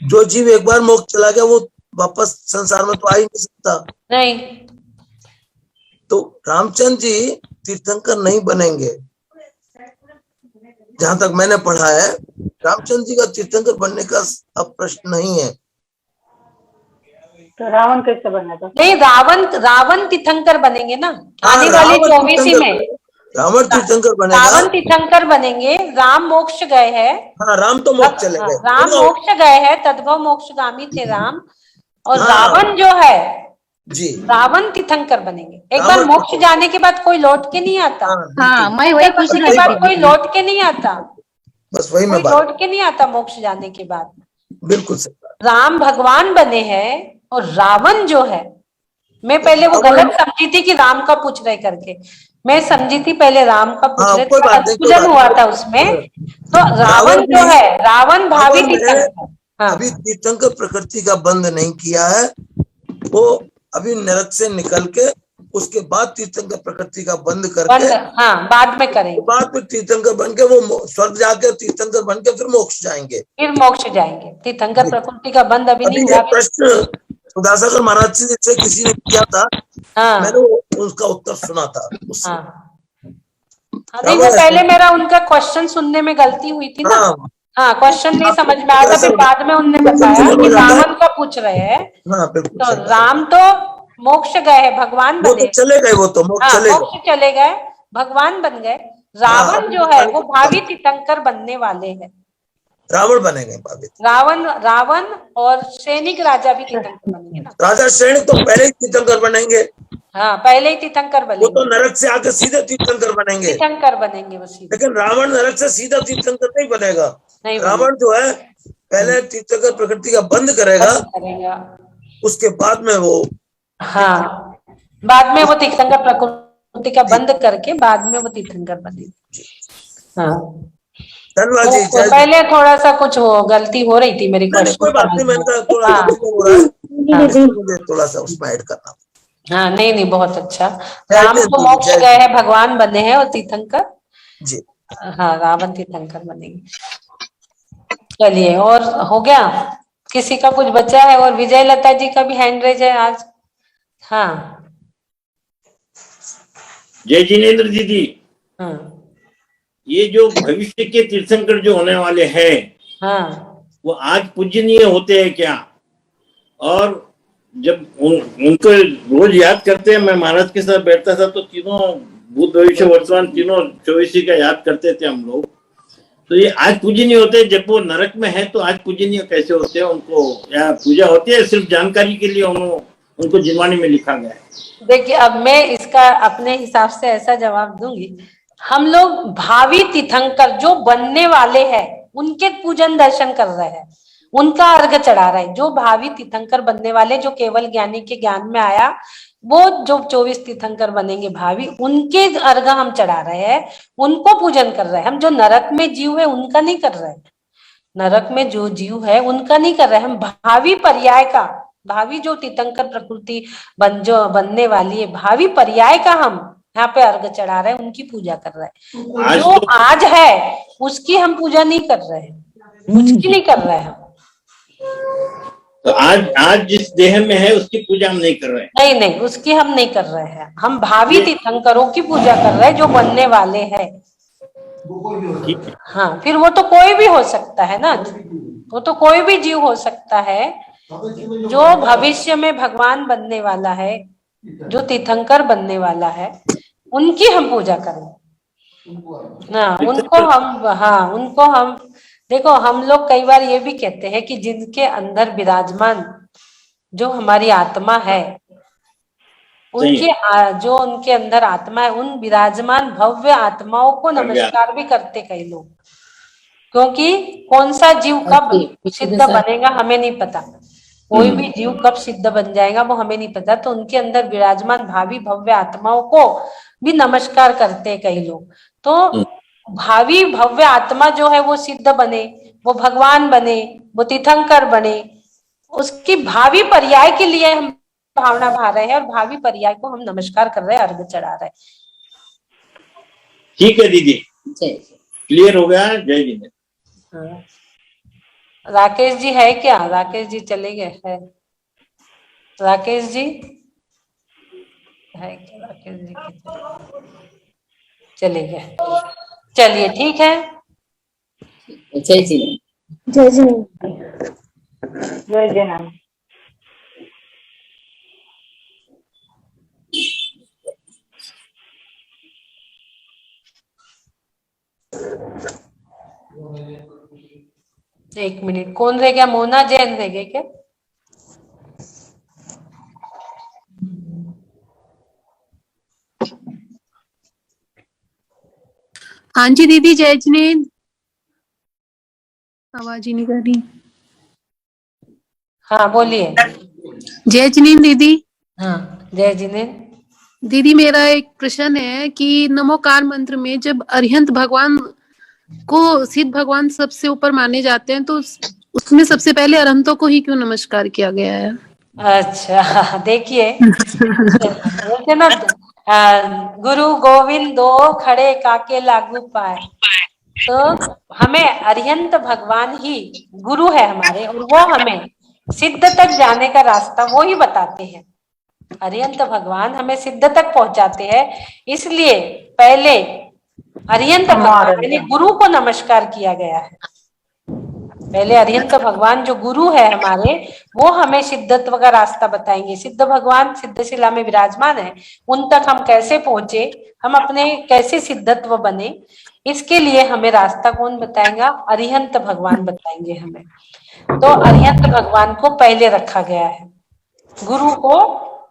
जो जीव एक बार मोक्ष चला गया वो वापस संसार में तो आ ही नहीं सकता। नहीं, तो रामचंद्र जी तीर्थंकर नहीं बनेंगे। जहां तक मैंने पढ़ा है रामचंद्र जी का तीर्थंकर बनने का अब प्रश्न नहीं है। तो रावण कैसे बनेगा? नहीं, रावण तीर्थंकर बनेंगे ना आने हाँ, वाले रावण 24 तीर्थंकर में। रावण तीर्थंकर बनेगा। रावण तीर्थंकर बनेंगे। राम मोक्ष गए हैं। हाँ, राम तो मोक्ष चले गए। राम मोक्ष गए हैं, तद्भव मोक्षगामी थे राम। और हाँ। रावण जो है जी, रावण तीर्थंकर बनेंगे। एक बार मोक्ष जाने के बाद कोई लौट के नहीं आता। हाँ, मैं वही पूछ उसके रही बाद थी। कोई लौट के नहीं आता। बस वही मैं कोई बात, लौट के नहीं आता मोक्ष जाने के बाद। बिल्कुल सही बात। राम भगवान बने हैं और रावण जो है, मैं पहले वो गलत समझी थी कि राम का पूछ रहे करके। मैं समझी थी पहले राम का पूछ रहे, कोई बात नहीं, कोई कंफ्यूजन बात हुआ था उसमें। तो रावण जो है, रावण भावी तीर्थंकर। हाँ, अभी तीर्थंकर प्रकृति का बंध नहीं किया है। वो अभी नरक से निकल के उसके बाद तीर्थंकर प्रकृति का बंद करके हाँ, बाद में करेंगे। बाद में तीर्थंकर बन के वो स्वर्ग जाके तीर्थंकर बन के फिर मोक्ष जाएंगे। फिर मोक्ष जाएंगे। तीर्थंकर प्रकृति का बंद अभी नहीं ये हुआ। प्रश्न सुधासागर महाराज जी से किसी ने किया था। हाँ, मैंने उसका उत्तर सुना था उससे। नहीं, वो पहले मेरा उनका क्वेश्चन सुनने में गलती हुई थी ना। हाँ, क्वेश्चन नहीं समझ में आया था। फिर बाद में उनने बताया कि रावण का पूछ रहे हैं। तो राम तो मोक्ष गए हैं, भगवान बने। चले गए, वो तो मोक्ष चले गए, भगवान बन गए। रावण जो है वो भावी तीर्थंकर बनने वाले हैं। रावण बनेंगे भावी। रावण और सैनिक राजा भी तीर्थंकर बनेंगे ना। राजा सैनिक तो पहले ही तीर्थंकर बनेंगे। हाँ, पहले ही तीर्थंकर बनेंगे। वो तो नरक से आके सीधे तीर्थंकर बनेंगे। तीर्थंकर बनेंगे वो सीधे। लेकिन रावण नरक से सीधा तीर्थंकर नहीं बनेगा। नहीं, रावण जो है पहले तीर्थंकर प्रकृति का बंद करेगा, उसके बाद में वो, हाँ, बाद में वो तीर्थंकर प्रकृति का बंद करके बाद में वो तीर्थंकर बनेंगे। हाँ, धन्यवाद जी। तो पहले थोड़ा सा कुछ गलती हो रही थी मेरी। कोई बात नहीं, मैंने कहा थोड़ा हो रहा है, मुझे थोड़ा सा उसमें ऐड करना। हाँ, नहीं, बहुत अच्छा। राम तो मोक्ष गए हैं, भगवान बने हैं और तीर्थंकर जी। हाँ, रावण तीर्थंकर बनेंगे। चलिए, और हो गया? किसी का कुछ बचा है? और विजय लता जी का भी हैंड रेज है आज। हाँ, जय जिनेन्द्र दीदी। हाँ, ये जो भविष्य के तीर्थंकर जो होने वाले हैं, हाँ, वो आज पूजनीय होते हैं क्या? और जब उनको रोज याद करते हैं, मैं महाराज के साथ बैठता था तो तीनों भूत भविष्य वर्तमान तीनों 24 का याद करते थे हम लोग। तो ये आज पूजनीय होते हैं, जब वो नरक में है तो आज पूजनीय कैसे होते हैं? उनको या पूजा होती है? सिर्फ जानकारी के लिए उनको जिनवाणी में लिखा गया है। देखिए, अब मैं इसका अपने हिसाब से ऐसा जवाब दूंगी। हम लोग भावी तीर्थंकर जो बनने वाले हैं उनके पूजन दर्शन कर रहे हैं, उनका अर्घ चढ़ा रहे हैं। जो भावी तीर्थंकर बनने वाले, जो केवल ज्ञानी के ज्ञान में आया, वो जो 24 तीर्थंकर बनेंगे भावी, उनके अर्घ हम चढ़ा रहे हैं, उनको पूजन कर रहे हैं। हम जो नरक में जीव है उनका नहीं कर रहे हैं। नरक में जो जीव है उनका नहीं कर रहे हैं। हम भावी पर्याय का, भावी जो तीर्थंकर प्रकृति जो बनने वाली है, भावी पर्याय का हम यहाँ पे अर्घ चढ़ा रहे हैं, उनकी पूजा कर रहे हैं। जो आज है उसकी हम पूजा नहीं कर रहे हैं, उसकी नहीं कर रहे हैं। तो आज जिस देह में है उसकी पूजा हम नहीं कर रहे हैं। नहीं, उसकी हम नहीं कर रहे हैं। हम भावी तीर्थंकरों की पूजा कर रहे हैं जो बनने वाले हैं। हाँ, फिर वो तो कोई भी हो सकता है ना, वो तो कोई भी जीव हो सकता है जो भविष्य में भगवान बनने वाला है, जो तीर्थंकर बनने वाला है, उनकी हम पूजा करें। हाँ, उनको हम देखो, हम लोग कई बार ये भी कहते हैं कि जिनके अंदर विराजमान जो हमारी आत्मा है, जो उनके अंदर आत्मा है, उन विराजमान भव्य आत्माओं को नमस्कार भी करते कई लोग। क्योंकि कौन सा जीव कब सिद्ध बनेगा हमें नहीं पता, कोई भी जीव कब सिद्ध बन जाएगा वो हमें नहीं पता। तो उनके अंदर विराजमान भावी भव्य आत्माओं को भी नमस्कार करते कई लोग। तो भावी भव्य आत्मा जो है वो सिद्ध बने, वो भगवान बने, वो तीर्थंकर बने, उसकी भावी पर्याय के लिए हम भावना भा रहे हैं और भावी पर्याय को हम नमस्कार कर रहे हैं, अर्घ चढ़ा रहे हैं। ठीक है दीदी, क्लियर हो गया। जय जिनेन्द्र। राकेश जी है क्या? राकेश जी चले गए? है राकेश जी? है क्या राकेश जी के? चले गए। चलिए ठीक है। जय श्री जय जय जय जय। 1 मिनट, कौन रह गया? मोना जैन रह गए क्या? हाँ जी दीदी, जय जिनेंद्र। आवाज ही नहीं कर रही। हाँ बोलिए। जय जिनेंद्र दीदी। हाँ जय जिनेंद्र। दीदी मेरा एक प्रश्न है कि नमोकार मंत्र में जब अरिहंत भगवान को सिद्ध भगवान सबसे ऊपर माने जाते हैं, तो उसमें सबसे पहले अरहंतों को ही क्यों नमस्कार किया गया है? अच्छा देखिए, बोलते ना गुरु गोविंद दो खड़े काके लागू पाए, तो हमें अरिहंत भगवान ही गुरु है हमारे, और वो हमें सिद्ध तक जाने का रास्ता वो ही बताते हैं। अरिहंत भगवान हमें सिद्ध तक पहुंचाते हैं, इसलिए पहले अरिहंत भगवान यानी गुरु को नमस्कार किया गया है। पहले अरिहंत भगवान जो गुरु है हमारे, वो हमें सिद्धत्व का रास्ता बताएंगे। सिद्ध भगवान सिद्धशिला में विराजमान है, उन तक हम कैसे पहुंचे, हम अपने कैसे सिद्धत्व बने, इसके लिए हमें रास्ता कौन बताएगा? अरिहंत भगवान बताएंगे हमें। तो अरिहंत भगवान को पहले रखा गया है, गुरु को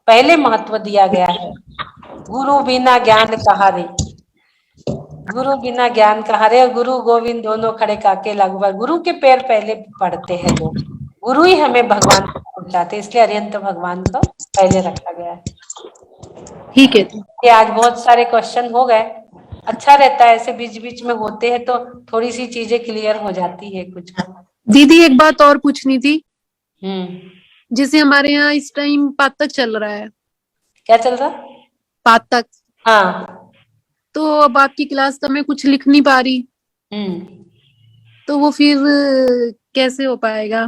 पहले महत्व दिया गया है। गुरु बिना ज्ञान कहारे, गुरु बिना ज्ञान कहारे, और गुरु गोविंद दोनों खड़े काके लागू पाए। गुरु के पैर पहले पड़ते हैं लोग, गुरु ही हमें भगवान को पहुंचाते, इसलिए अरिहंत भगवान को पहले रखा गया है। ठीक है। ये आज बहुत सारे क्वेश्चन हो गए, अच्छा रहता है ऐसे बीच बीच में होते हैं, तो थोड़ी सी चीजें क्लियर हो जाती है कुछ। दीदी एक बात और पूछनी थी। जैसे हमारे यहाँ इस टाइम पातक चल रहा है। क्या चल रहा? पातक। हाँ। तो अब आपकी क्लास का मैं कुछ लिख नहीं पा रही, तो वो फिर कैसे हो पाएगा?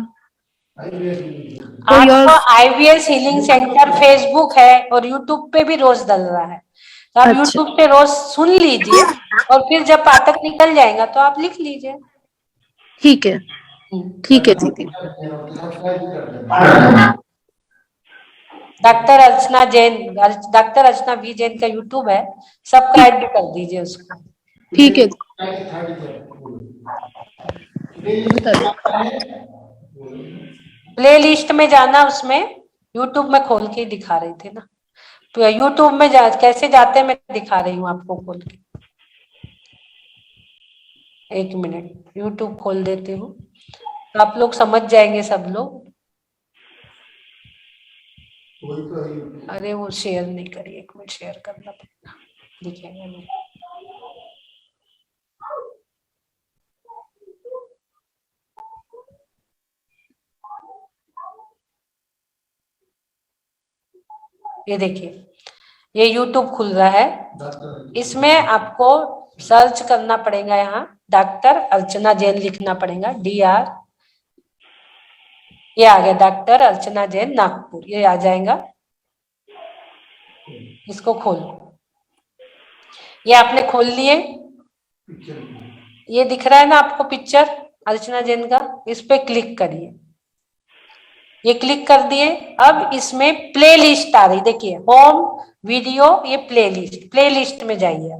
आपका IVS हीलिंग सेंटर फेसबुक है और यूट्यूब पे भी रोज डल रहा है, तो आप यूट्यूब पे रोज सुन लीजिए, और फिर जब पातक निकल जाएगा तो आप लिख लीजिए। ठीक है, ठीक है दीदी। Doctor Archana Jain, doctor Archana V Jain का यूट्यूब है, सब्सक्राइब भी कर दीजिए उसको। ठीक है। प्ले लिस्ट में जाना, उसमें यूट्यूब में खोल के दिखा रहे थे ना, तो यूट्यूब में कैसे जाते हैं मैं दिखा रही हूँ आपको खोल के। 1 मिनट यूट्यूब खोल देती हूँ, तो आप लोग समझ जाएंगे सब लोग। अरे वो शेयर नहीं करिए, 1 मिनट शेयर करना पड़ेगा, दिखेगा नहीं। ये देखिए, ये यूट्यूब खुल रहा है, इसमें आपको सर्च करना पड़ेगा, यहाँ डॉक्टर अर्चना जैन लिखना पड़ेगा, DR, ये आ गया डॉक्टर अर्चना जैन नागपुर, ये आ जाएगा। इसको खोलो, ये आपने खोल लिए, ये दिख रहा है ना आपको पिक्चर अर्चना जैन का, इस पे क्लिक करिए। ये क्लिक कर दिए, अब इसमें प्ले लिस्ट आ रही, देखिए होम वीडियो, ये प्ले लिस्ट में जाइए।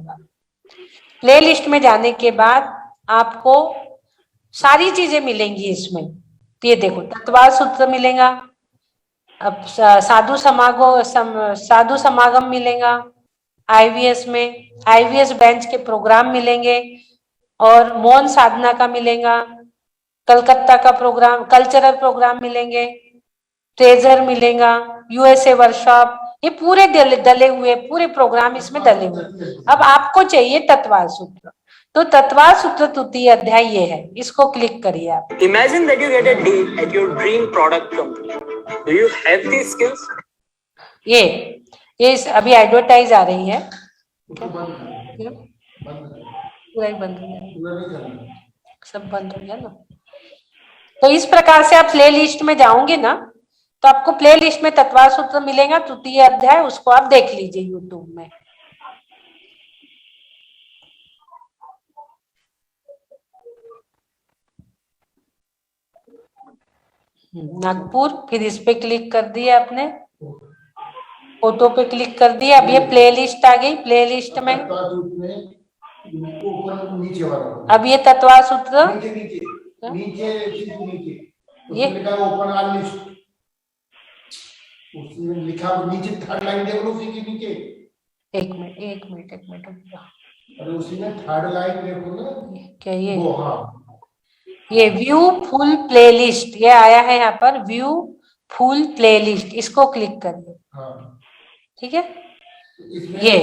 प्ले लिस्ट में जाने के बाद आपको सारी चीजें मिलेंगी इसमें। तो ये देखो तत्वार सूत्र मिलेगा, अब साधु समागम मिलेगा, IVS में IVS बेंच के प्रोग्राम मिलेंगे, और मौन साधना का मिलेगा, कलकत्ता का प्रोग्राम, कल्चरल प्रोग्राम मिलेंगे, ट्रेजर मिलेगा, USA वर्कशॉप, ये पूरे डले हुए पूरे प्रोग्राम इसमें डले हुए। अब आपको चाहिए तत्वार सूत्र, तो तत्वार सूत्र तृतीय अध्याय ये है, इसको क्लिक करिए आप। Imagine that you get a deal at your dream product company. Do you have these skills? ये अभी एडवर्टाइज आ रही है, पूरा ही बंद हो गया, सब बंद हो गया ना। तो इस प्रकार से आप प्ले लिस्ट में जाओगे ना, तो आपको प्ले लिस्ट में तत्वार सूत्र मिलेगा, तृतीय अध्याय, उसको आप देख लीजिए यूट्यूब में। नागपुर, फिर इस पे क्लिक कर दिया आपने, फोटो पे क्लिक कर दिया। अब ये प्ले लिस्ट आ गई। प्ले लिस्ट में अब ये तत्वार सूत्र ये ओपन ऑल लिस्ट, उसमें लिखा नीचे थर्ड लाइन देख लो, उसी के नीचे। एक मिनट अरे उसी में थर्ड लाइन देखो ना, क्या ये वो, हाँ, ये व्यू फुल प्लेलिस्ट, ये आया है यहाँ पर व्यू फुल प्लेलिस्ट, इसको क्लिक करिए। हाँ, ठीक है, ये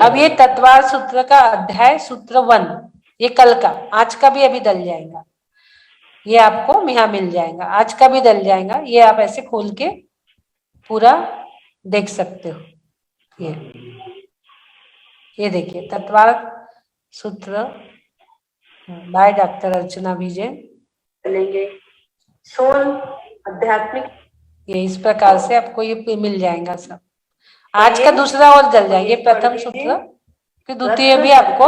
अब ये तत्वार सूत्र का अध्याय सूत्र 1, ये कल का, आज का भी अभी डल जाएगा, ये आपको यहाँ मिल जाएगा, आज का भी डल जाएगा। ये आप ऐसे खोल के पूरा देख सकते हो। ये देखिए तत्वार सूत्र बाय डॉक्टर अर्चना विजय, चलेंगे सोल आध्यात्मिक, ये इस प्रकार से आपको ये मिल जाएगा सब। आज का दूसरा और डल जाएगा, ये प्रथम सूत्र, फिर द्वितीय भी आपको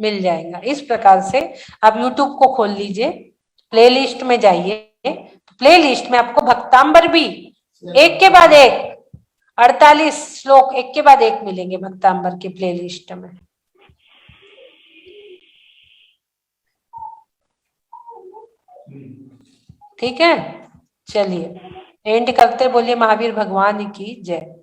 मिल जाएगा। इस प्रकार से आप YouTube को खोल लीजिए, प्लेलिस्ट में जाइए, प्लेलिस्ट में आपको भक्तांबर भी एक के बाद एक 48 श्लोक एक के बाद एक मिलेंगे भक्तांबर के प्लेलिस्ट में। ठीक है, चलिए एंड करते, बोलिए महावीर भगवान की जय।